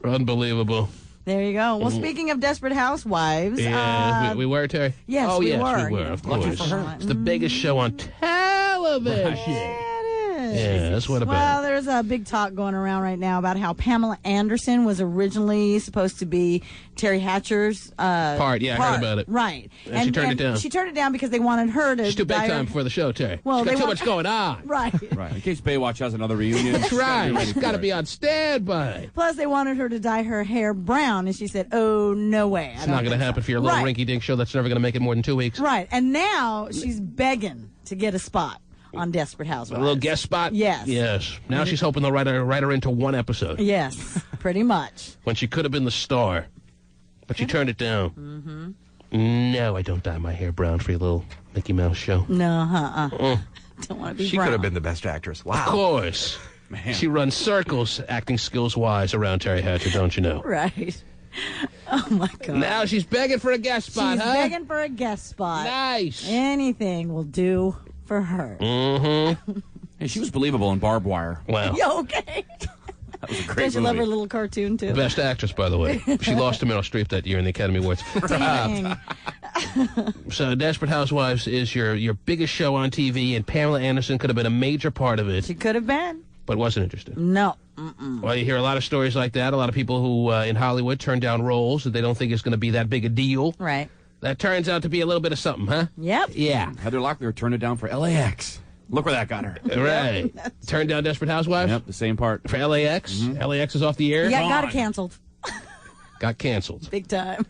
B: Unbelievable.
C: There you go. Well, speaking of Desperate Housewives,
B: Yeah, we were, Terry?
C: yes,
B: oh,
C: we
B: yes,
C: were.
B: we were, of
C: Lucky
B: course.
C: for her.
B: It's the biggest show on television. Yeah, that's what about
C: Well, there's a big talk going around right now about how Pamela Anderson was originally supposed to be Terry Hatcher's
B: part. Yeah, I heard about it.
C: Right.
B: And she turned it down.
C: She turned it down because they wanted her to.
B: It's too big
C: dye her-
B: time for the show, Terry.
C: Well,
B: She's got
C: they
B: too
C: want-
B: much going on.
C: Right.
E: Right. In case Baywatch has another reunion.
B: That's right. She's got to be on standby.
C: Plus, they wanted her to dye her hair brown, and she said, "Oh, no way!
B: It's not going to happen for your little
C: Right.
B: rinky-dink show that's never going to make it more than 2 weeks.
C: Right, and now she's begging to get a spot on Desperate
B: A
C: Housewives.
B: little guest spot?
C: Yes.
B: Yes. Now she's hoping they'll write her into one episode.
C: Yes, pretty much.
B: When she could have been the star. But she turned it down. Mm-hmm. No, I don't dye my hair brown for your little Mickey Mouse show.
C: No, don't want to be
D: She
C: brown.
D: could have been the best actress. Wow.
B: Of course.
E: Man.
B: She runs circles, acting skills-wise, around Terry Hatcher, don't you know?
C: Right. Oh, my God.
B: Now she's begging for a guest spot,
C: She's
B: huh?
C: begging for a guest spot.
B: Nice.
C: Anything will do for her.
B: Mm-hmm.
E: Hey, she was believable in Barbed Wire.
B: Wow.
C: You okay?
E: That was a great
C: Don't you
E: movie.
C: love her little cartoon, too?
B: Best actress, by the way. She lost to Meryl Streep that year in the Academy Awards.
C: Dang.
B: So Desperate Housewives is your biggest show on TV, and Pamela Anderson could have been a major part of it,
C: She could have been.
B: but wasn't interested.
C: No.
B: Well, you hear a lot of stories like that. A lot of people who in Hollywood turn down roles that they don't think is going to be that big a deal.
C: Right.
B: That turns out to be a little bit of something, huh?
C: Yep.
B: Yeah.
E: Heather Locklear turned it down for LAX. Look where that got her.
B: Right. Turned down Desperate Housewives?
E: Yep, the same part.
B: For LAX? LAX is off the air?
C: Yeah, got it canceled.
B: Got canceled.
C: Big time.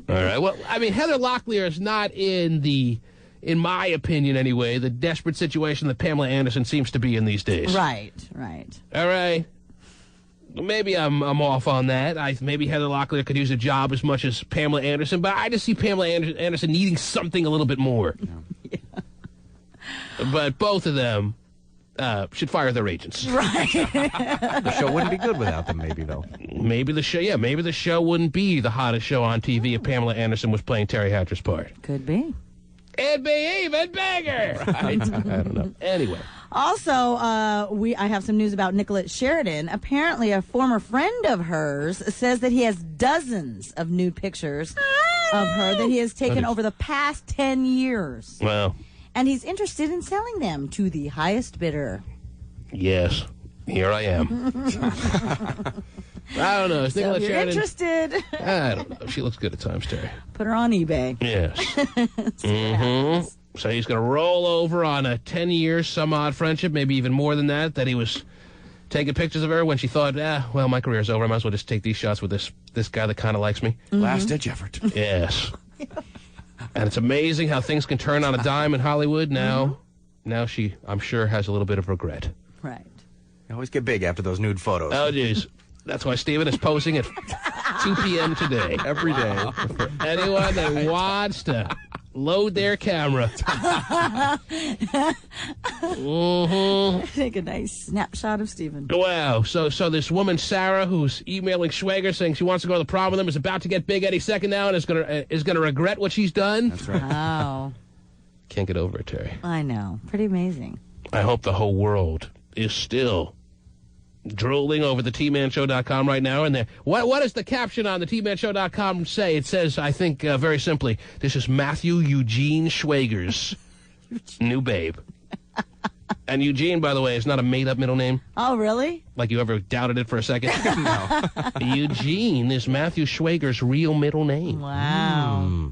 B: All right. Well, I mean, Heather Locklear is not in my opinion anyway, the desperate situation that Pamela Anderson seems to be in these days.
C: Right, right.
B: All right. Maybe I'm off on that. Maybe Heather Locklear could use a job as much as Pamela Anderson, but I just see Pamela Anderson needing something a little bit more.
C: Yeah.
B: But both of them should fire their agents.
C: Right.
D: The show wouldn't be good without them, maybe, though.
B: Maybe the show wouldn't be the hottest show on TV if Pamela Anderson was playing Terry Hatcher's part.
C: Could be.
B: It'd be even bigger. Right? I don't know. Anyway.
C: Also, I have some news about Nicolette Sheridan. Apparently, a former friend of hers says that he has dozens of nude pictures of her that he has taken over the past 10 years.
B: Well.
C: And he's interested in selling them to the highest bidder.
B: Yes. Here I am. I don't know. Is
C: So
B: Nicola
C: if you're
B: Sheridan
C: interested,
B: I don't know. She looks good at times, Terry.
C: put her on eBay.
B: Yes. So he's going to roll over on a 10-year some odd friendship, maybe even more than that he was taking pictures of her when she thought, well, my career's over. I might as well just take these shots with this guy that kind of likes me.
E: Last-ditch effort.
B: Yes. And it's amazing how things can turn on a dime in Hollywood. Now she, I'm sure, has a little bit of regret.
C: Right.
D: You always get big after those nude photos.
B: Oh, jeez. That's why Stephen is posing at 2 p.m. today.
D: Every day.
B: For anyone that wants to load their camera.
C: Take a nice snapshot of Stephen.
B: Wow. So this woman, Sarah, who's emailing Schwager saying she wants to go to the prom with him, is about to get big any second now and is gonna regret what she's done.
E: That's right.
C: Wow.
B: Can't get over it, Terry.
C: I know. Pretty amazing.
B: I hope the whole world is still drooling over the tmanshow.com right now. And what does the caption on the tmanshow.com say? It says, I think, very simply, this is Matthew Eugene Schwager's new babe. And Eugene, by the way, is not a made-up middle name.
C: Oh, really?
B: Like you ever doubted it for a second?
D: No.
B: Eugene is Matthew Schwager's real middle name.
C: Wow.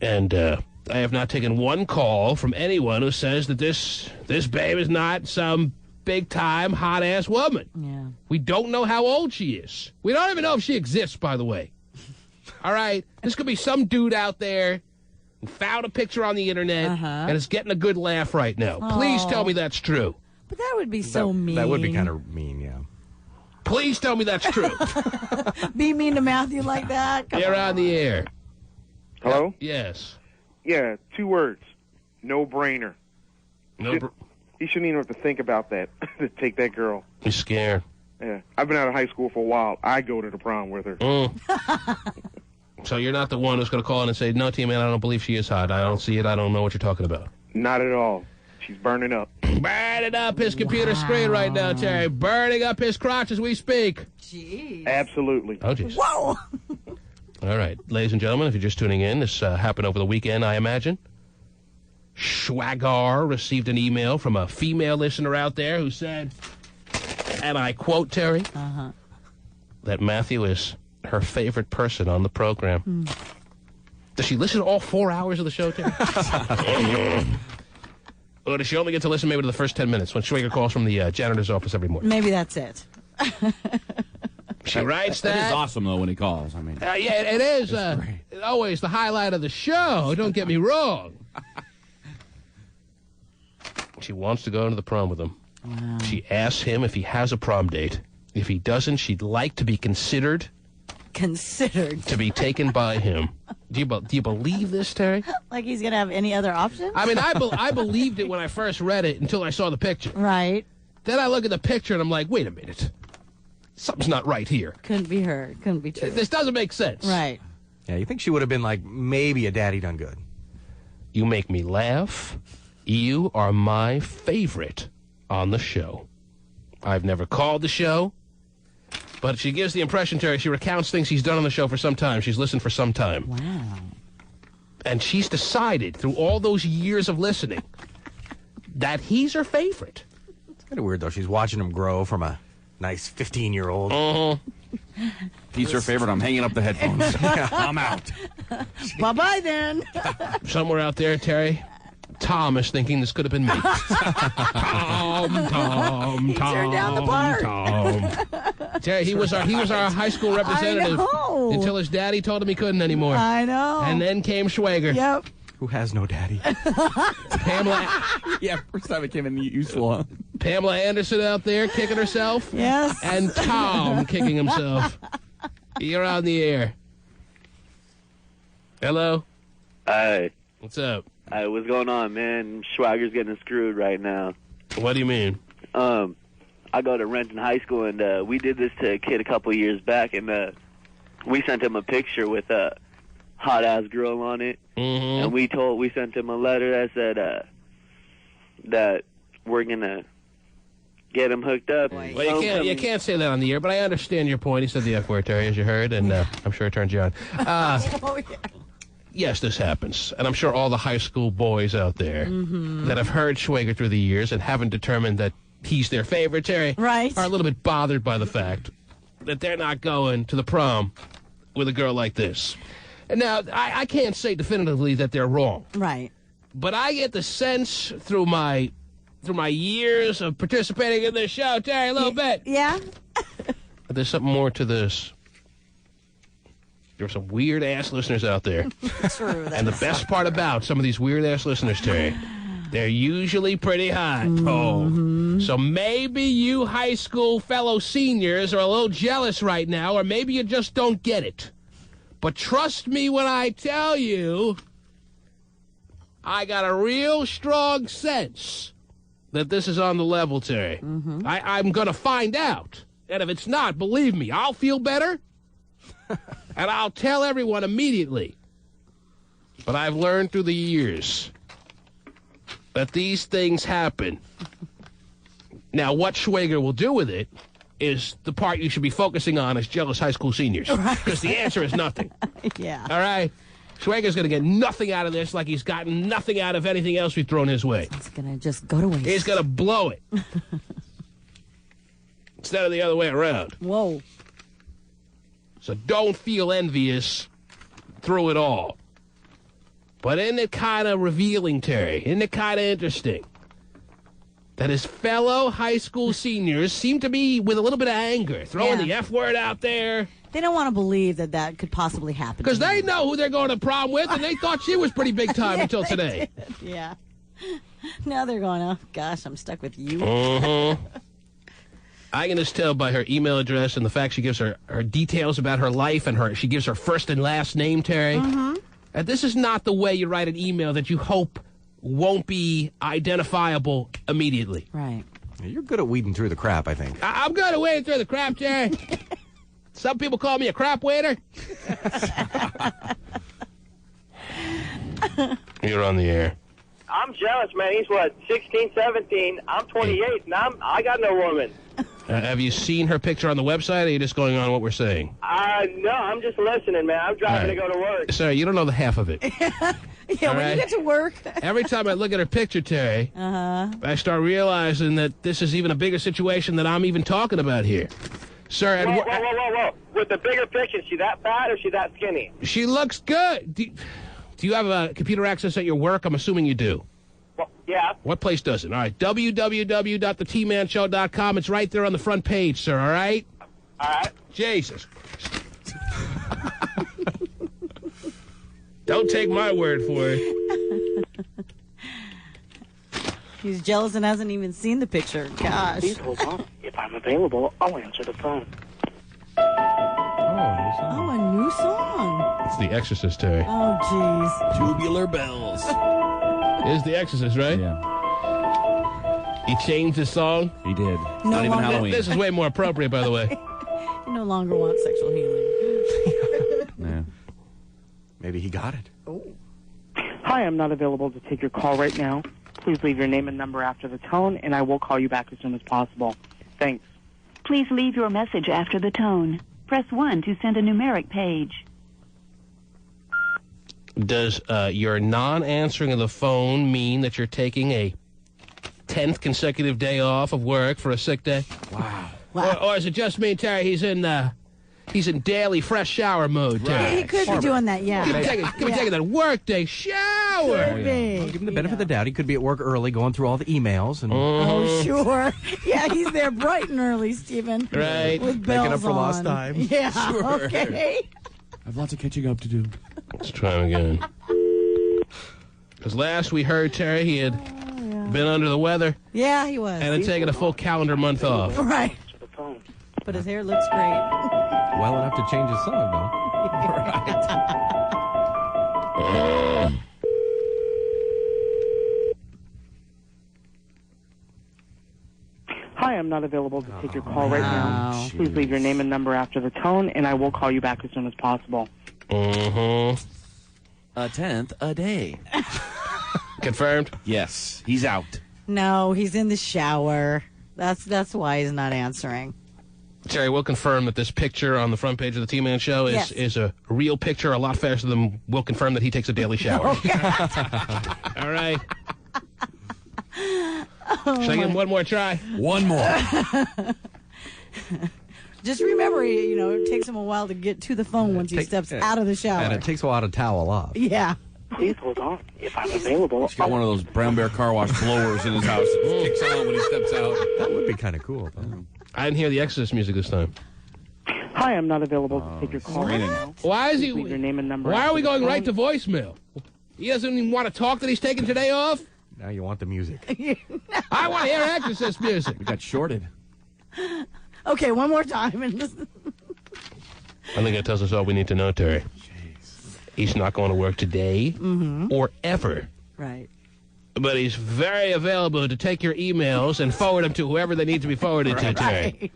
B: And I have not taken one call from anyone who says that this babe is not some big-time, hot-ass woman.
C: Yeah.
B: We don't know how old she is. We don't even know if she exists, by the way. All right? This could be some dude out there who found a picture on the internet and is getting a good laugh right now. Please tell me that's true.
C: But that would be so mean.
D: That would be kind of mean, yeah.
B: Please tell me that's true.
C: Be mean to Matthew like that? Come
B: You're on the air.
P: Hello?
B: Yes.
P: Yeah, 2 words. No-brainer. He shouldn't even have to think about that to take that girl.
B: He's scared.
P: Yeah. I've been out of high school for a while. I go to the prom with her.
B: So you're not the one who's going to call in and say, no, T-Man, I don't believe she is hot. I don't see it. I don't know what you're talking about.
P: Not at all. She's burning up.
B: Burning up his computer screen right now, Terry. Burning up his crotch as we speak.
C: Jeez.
P: Absolutely.
B: Oh, jeez.
C: Whoa!
B: All right. Ladies and gentlemen, if you're just tuning in, this happened over the weekend, I imagine. Schwager received an email from a female listener out there who said, and I quote, Terry, that Matthew is her favorite person on the program. Does she listen to all 4 hours of the show, Terry? Or does she only get to listen maybe to the first 10 minutes when Schwager calls from the janitor's office every morning?
C: Maybe that's it.
B: She writes that.
E: That is awesome, though, when he calls. I mean,
B: yeah, it is always the highlight of the show. Don't get me wrong. She wants to go to the prom with him.
C: Wow.
B: She asks him if he has a prom date. If he doesn't, she'd like to be considered to be taken by him. Do you believe this, Terry?
C: Like he's going to have any other option?
B: I mean, I believed it when I first read it until I saw the picture.
C: Right.
B: Then I look at the picture and I'm like, wait a minute. Something's not right here.
C: Couldn't be her. Couldn't be true.
B: This doesn't make sense.
C: Right.
D: Yeah, you think she would have been like, maybe a daddy done good.
B: You make me laugh. You are my favorite on the show. I've never called the show, but she gives the impression, Terry, she recounts things he's done on the show for some time. She's listened for some time.
C: Wow.
B: And she's decided through all those years of listening that he's her favorite.
D: It's kind of weird, though. She's watching him grow from a nice 15-year-old.
E: If he's her favorite, I'm hanging up the headphones. I'm out.
C: Bye-bye, then.
B: Somewhere out there, Terry, Tom is thinking this could have been me. Tom.
C: Turned down the part.
B: Terry, he was our high school representative until his daddy told him he couldn't anymore.
C: I know.
B: And then came Schwager.
C: Yep.
D: Who has no daddy?
B: Pamela.
E: Yeah, first time it came in useful, huh?
B: Pamela Anderson out there kicking herself.
C: Yes.
B: And Tom kicking himself. You're on the air. Hello?
Q: Hi.
B: What's up?
Q: Hi, what's going on, man? Schwager's getting screwed right now.
B: What do you mean?
Q: I go to Renton High School, and we did this to a kid a couple years back, and we sent him a picture with a hot-ass girl on it, and we sent him a letter that said that we're going to get him hooked up.
B: Well, you can't say that on the air, but I understand your point. He said the F word, Terry, as you heard, and I'm sure it turned you on. Yes, this happens. And I'm sure all the high school boys out there that have heard Schwager through the years and haven't determined that he's their favorite, Terry,
C: right,
B: are a little bit bothered by the fact that they're not going to the prom with a girl like this. And now, I can't say definitively that they're wrong.
C: Right.
B: But I get the sense through my years of participating in this show, Terry, a little bit.
C: Yeah?
B: There's something more to this. There's some weird-ass listeners out there.
C: True.
B: And the best part about some of these weird-ass listeners, Terry, they're usually pretty hot.
C: Mm-hmm.
B: So maybe you high school fellow seniors are a little jealous right now, or maybe you just don't get it. But trust me when I tell you, I got a real strong sense that this is on the level, Terry.
C: Mm-hmm.
B: I'm going to find out. And if it's not, believe me, I'll feel better. And I'll tell everyone immediately. But I've learned through the years that these things happen. Now, what Schwager will do with it is the part you should be focusing on as jealous high school seniors. Because the answer is nothing.
C: Yeah.
B: All right? Schwager's going to get nothing out of this like he's gotten nothing out of anything else we've thrown his way.
C: It's going to just go to waste.
B: He's going to blow it. Instead of the other way around.
C: Whoa.
B: So don't feel envious through it all. But isn't it kind of revealing, Terry? Isn't it kind of interesting that his fellow high school seniors seem to be with a little bit of anger, throwing the F word out there?
C: They don't want to believe that could possibly happen.
B: Because they know who they're going to prom with, and they thought she was pretty big time until today.
C: Did. Yeah. Now they're going, oh, gosh, I'm stuck with you.
B: I can just tell by her email address and the fact she gives her details about her life and she gives her first and last name, Terry. And this is not the way you write an email that you hope won't be identifiable immediately.
C: Right.
D: You're good at weeding through the crap, I think.
B: I'm good at weeding through the crap, Terry. Some people call me a crap waiter. You're on the air.
J: I'm jealous, man. He's, 16, 17. I'm 28, and I got no woman.
B: Have you seen her picture on the website, or are you just going on what we're saying?
J: No, I'm just listening, man. I'm driving to go to work.
B: Sorry, you don't know the half of it.
C: Yeah, when you get to work.
B: Every time I look at her picture, Terry, I start realizing that this is even a bigger situation than I'm even talking about here. Sir,
J: whoa. With the bigger picture, is she that fat or is she that skinny?
B: She looks good. Do you have computer access at your work? I'm assuming you do.
J: Well, yeah.
B: What place does it? All right, www.thetmanshow.com. It's right there on the front page, sir, all right?
J: All right.
B: Jesus. Don't take my word for it.
C: He's jealous and hasn't even seen the picture. Gosh.
H: Please hold on. If I'm available, I'll answer the phone.
C: Oh, a new song.
B: It's The Exorcist, Terry.
C: Oh, jeez.
E: Tubular bells.
B: It is The Exorcist, right?
E: Yeah.
B: He changed his song?
E: He did.
C: No
E: Not even
C: longer.
E: Halloween.
B: This is way more appropriate, by the way.
C: He no longer wants sexual healing.
E: Yeah.
D: Maybe he got it.
C: Oh.
H: Hi, I'm not available to take your call right now. Please leave your name and number after the tone, and I will call you back as soon as possible. Thanks.
R: Please leave your message after the tone. Press 1 to send a numeric page.
B: Does your non-answering of the phone mean that you're taking a 10th consecutive day off of work for a sick day?
D: Wow.
B: Or does it just mean, Terry, he's in daily fresh shower mode, Terry?
C: Right. He could be doing that, yeah.
B: Could be taking that work day shower.
C: Could be.
D: Well, give him the benefit of the doubt. He could be at work early, going through all the emails. And
C: Oh, sure. Yeah, he's there bright and early, Stephen.
B: Right.
C: With bells
D: making up for
C: on.
D: lost time.
C: Yeah,
E: Sure.
C: okay.
E: I have lots of catching up to do.
B: Let's try him again. Because last we heard, Terry, he had been under the weather
C: Yeah, he was.
B: and had taken a full calendar month off.
C: Right. But his hair looks great.
D: well enough to change his song, though.
H: Hi, I'm not available to take your call right now. Please leave your name and number after the tone, and I will call you back as soon as possible.
E: A 10th a day.
B: Confirmed?
E: Yes, he's out.
C: No, he's in the shower. That's why he's not answering.
B: Terry, we'll confirm that this picture on the front page of the T-Man Show is a real picture, a lot faster than we'll confirm that he takes a daily shower. All right. Should I give him one more try?
E: One more.
C: Just remember, it takes him a while to get to the phone once he steps out of the shower.
D: And it takes a while to towel off.
C: Yeah.
H: Please hold on. If I'm available.
E: He's got one of those Brown Bear car wash blowers in his house. It kicks on when he steps out.
D: That would be kind of cool, though.
B: I didn't hear the Exodus music this time.
H: Hi, I'm not available to take your call right now.
B: Why is he?
H: Leave your name and number.
B: Why are we going right to voicemail? He doesn't even want to talk that he's taking today off?
D: Now you want the music.
B: I want to hear Exodus music.
E: We got shorted.
C: Okay, one more time.
B: I think that tells us all we need to know, Terry. Jeez. He's not going to work today or ever.
C: Right.
B: But he's very available to take your emails and forward them to whoever they need to be forwarded to, Terry.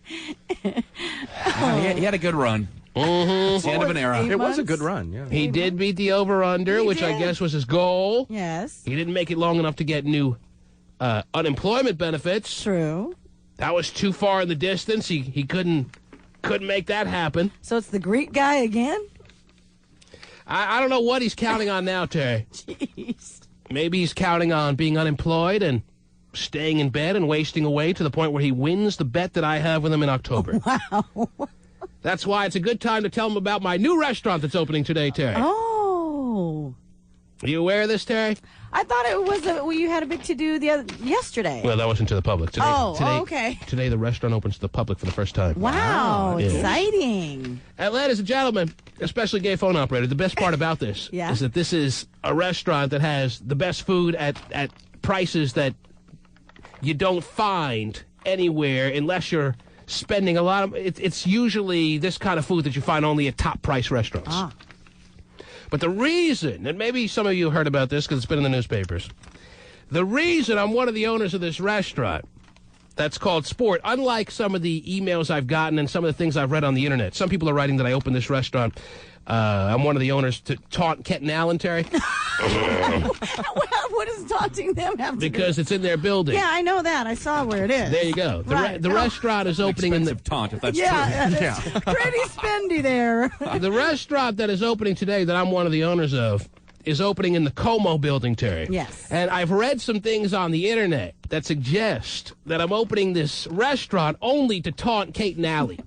E: He had a good run. It's the end of an era.
D: It was a good run, yeah.
B: He did beat the over-under, which I guess was his goal.
C: Yes.
B: He didn't make it long enough to get new unemployment benefits.
C: True.
B: That was too far in the distance. He couldn't make that happen.
C: So it's the Greek guy again?
B: I don't know what he's counting on now, Terry.
C: Jeez.
B: Maybe he's counting on being unemployed and staying in bed and wasting away to the point where he wins the bet that I have with him in October.
C: Wow.
B: That's why it's a good time to tell him about my new restaurant that's opening today, Terry.
C: Oh.
B: Are you aware of this, Terry?
C: I thought it was you had a big to-do yesterday.
B: Well, that wasn't to the public. Today,
C: okay.
B: Today, the restaurant opens to the public for the first time.
C: Wow, exciting.
B: And ladies and gentlemen, especially gay phone operator, the best part about this is that this is a restaurant that has the best food at prices that you don't find anywhere unless you're spending a lot of... It's usually this kind of food that you find only at top-price restaurants. Ah. But the reason, and maybe some of you heard about this because it's been in the newspapers, the reason I'm one of the owners of this restaurant that's called Sport, unlike some of the emails I've gotten and some of the things I've read on the internet, some people are writing that I opened this restaurant. I'm one of the owners to taunt Kent and Allen, Terry.
C: What does taunting them have to do?
B: Because it's in their building.
C: Yeah, I know that. I saw where it is.
B: There you go. The restaurant is opening in the...
E: taunt, if that's true.
C: Yeah, it's pretty spendy there.
B: The restaurant that is opening today that I'm one of the owners of is opening in the Como building, Terry.
C: Yes.
B: And I've read some things on the internet that suggest that I'm opening this restaurant only to taunt Kate and Allie.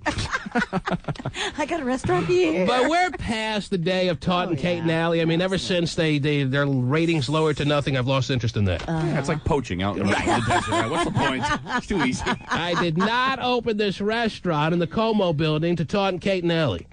C: I got a restaurant here.
B: But we're past the day of taunting Kate and Allie. I mean, ever since their ratings lowered to nothing, I've lost interest in that.
E: Yeah, it's like poaching out in the desert. What's the point? It's too easy.
B: I did not open this restaurant in the Como building to taunt Kate and Allie.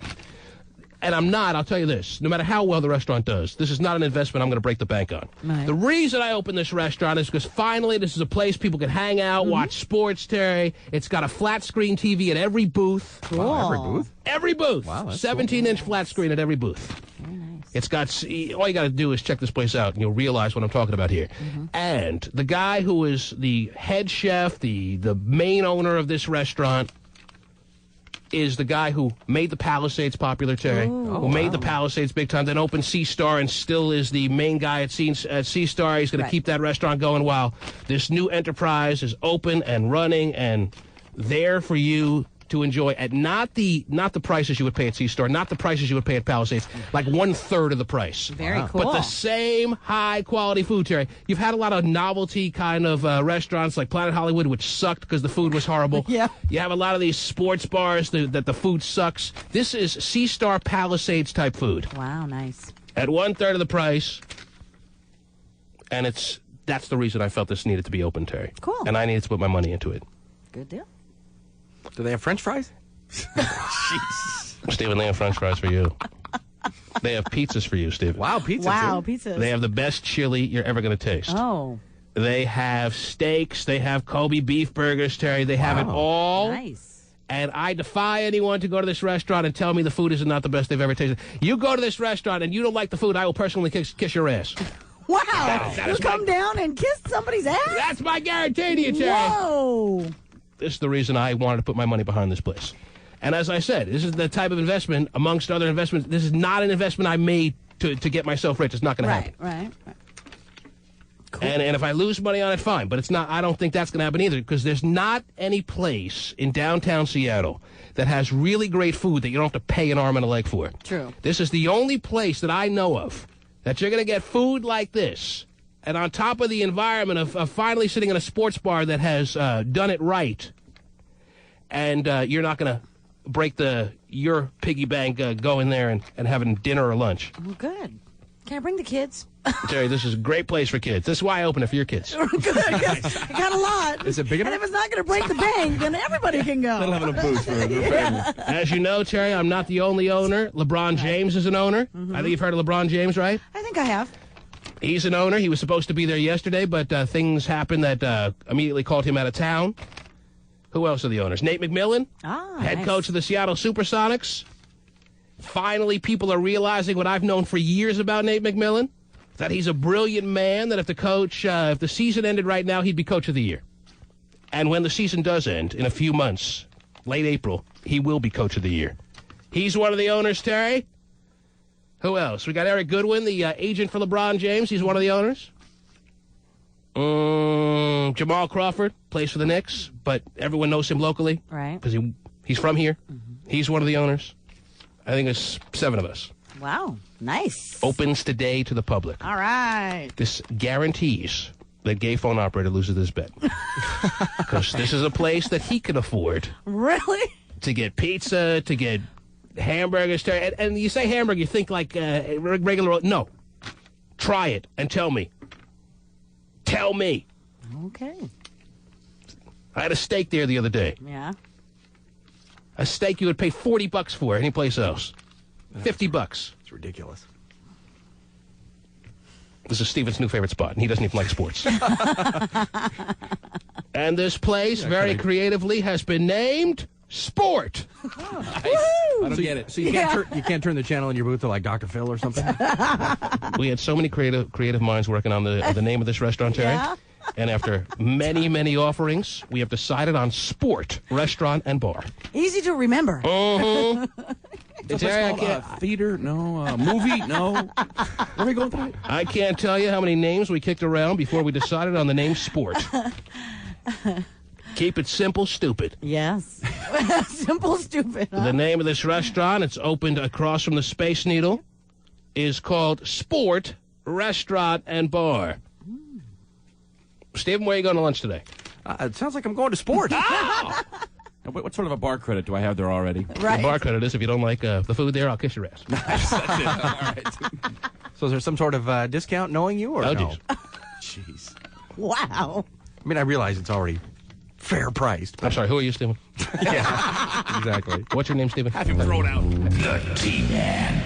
B: And I'm not, I'll tell you this, no matter how well the restaurant does, this is not an investment I'm going to break the bank on.
C: Right.
B: The reason I opened this restaurant is because finally this is a place people can hang out, watch sports, Terry. It's got a flat screen TV at every booth.
C: Cool.
D: Wow, every booth?
B: Every booth.
D: Wow, that's
B: 17-inch flat screen at every booth.
C: Very nice.
B: It's got, all you got to do is check this place out and you'll realize what I'm talking about here. And the guy who is the head chef, the main owner of this restaurant, is the guy who made the Palisades popular, Terry, who made the Palisades big time, then opened C-Star and still is the main guy at C-Star. He's going to keep that restaurant going while this new enterprise is open and running and there for you to enjoy at not the prices you would pay at C-Star, not the prices you would pay at Palisades, like 1/3 of the price.
C: Very cool.
B: But the same high-quality food, Terry. You've had a lot of novelty kind of restaurants like Planet Hollywood, which sucked because the food was horrible.
C: Yeah.
B: You have a lot of these sports bars that the food sucks. This is C-Star Palisades type food.
C: Wow, nice.
B: At 1/3 of the price, and that's the reason I felt this needed to be open, Terry.
C: Cool.
B: And I needed to put my money into it.
C: Good deal.
D: Do they have French fries?
B: Jeez. Stephen, they have French fries for you. They have pizzas for you, Stephen.
D: Wow, pizza
C: Wow,
D: too.
C: pizzas.
B: They have the best chili you're ever going to taste.
C: Oh.
B: They have steaks. They have Kobe beef burgers, Terry. They have it all.
C: Nice.
B: And I defy anyone to go to this restaurant and tell me the food is not the best they've ever tasted. You go to this restaurant and you don't like the food, I will personally kiss your ass.
C: Wow.
B: That
C: You
B: is
C: come down and kiss somebody's ass?
B: That's my guarantee to you, Terry.
C: Whoa.
B: This is the reason I wanted to put my money behind this place. And as I said, this is the type of investment, amongst other investments, this is not an investment I made to get myself rich. It's not going to happen.
C: Right.
B: Cool. And if I lose money on it, fine. But it's not. I don't think that's going to happen either, because there's not any place in downtown Seattle that has really great food that you don't have to pay an arm and a leg for.
C: True.
B: This is the only place that I know of that you're going to get food like this And on top of the environment of finally sitting in a sports bar that has done it right, and you're not going to break your piggy bank going there and having dinner or lunch.
C: Oh, good. Can I bring the kids?
B: Terry, this is a great place for kids. This is why I open it for your kids.
C: Good. I got a lot.
D: Is it big enough?
C: And if it's not going to break the bank, then everybody can go.
N: They'll have enough booze for
C: yeah.
B: As you know, Terry, I'm not the only owner. LeBron James is an owner. I think you've heard of LeBron James, right?
C: I think I have.
B: He's an owner. He was supposed to be there yesterday, but things happened that immediately called him out of town. Who else are the owners? Nate McMillan, head coach of the Seattle Supersonics. Finally, people are realizing what I've known for years about Nate McMillan, that he's a brilliant man, that if the season ended right now, he'd be coach of the year. And when the season does end, in a few months, late April, he will be coach of the year. He's one of the owners, Terry. Who else? We got Eric Goodwin, the agent for LeBron James. He's one of the owners. Jamal Crawford plays for the Knicks, but everyone knows him locally.
C: Right.
B: Because he's from here. He's one of the owners. I think there's 7 of us.
C: Wow. Nice.
B: Opens today to the public.
C: All right.
B: This guarantees that gay phone operator loses this bet. Because this is a place that he can afford.
C: Really?
B: To get pizza, to get hamburgers. And you say hamburger, you think like regular. No. Try it and tell me. Tell me.
C: Okay.
B: I had a steak there the other day.
C: Yeah.
B: A steak you would pay $40 for anyplace else. $50.
D: It's ridiculous.
B: This is Steven's new favorite spot, and he doesn't even like sports. And this place, very creatively, has been named Sport.
D: I don't get it. So you can't turn the channel in your booth to like Dr. Phil or something?
B: We had so many creative minds working on the name of this restaurant, Terry. Yeah. And after many, many offerings, we have decided on Sport Restaurant and Bar.
C: Easy to remember.
E: Terry, theater? No. Movie? No. Where are we going tonight?
B: I can't tell you how many names we kicked around before we decided on the name Sport. Keep it simple, stupid.
C: Yes. Simple, stupid. Huh?
B: The name of this restaurant, it's opened across from the Space Needle, is called Sport Restaurant and Bar. Stephen, where are you going to lunch today?
D: It sounds like I'm going to Sport.
E: Oh! What sort of a bar credit do I have there already?
C: Right.
B: The bar credit is if you don't like the food there, I'll kiss your ass.
D: That's it. All right. So is there some sort of discount knowing you or no?
E: Jeez.
C: Wow.
D: I mean, I realize it's already fair priced.
B: I'm sorry, who are you, Stephen?
D: Yeah, exactly.
B: What's your name, Stephen?
E: Have him thrown out.
M: The T-Man.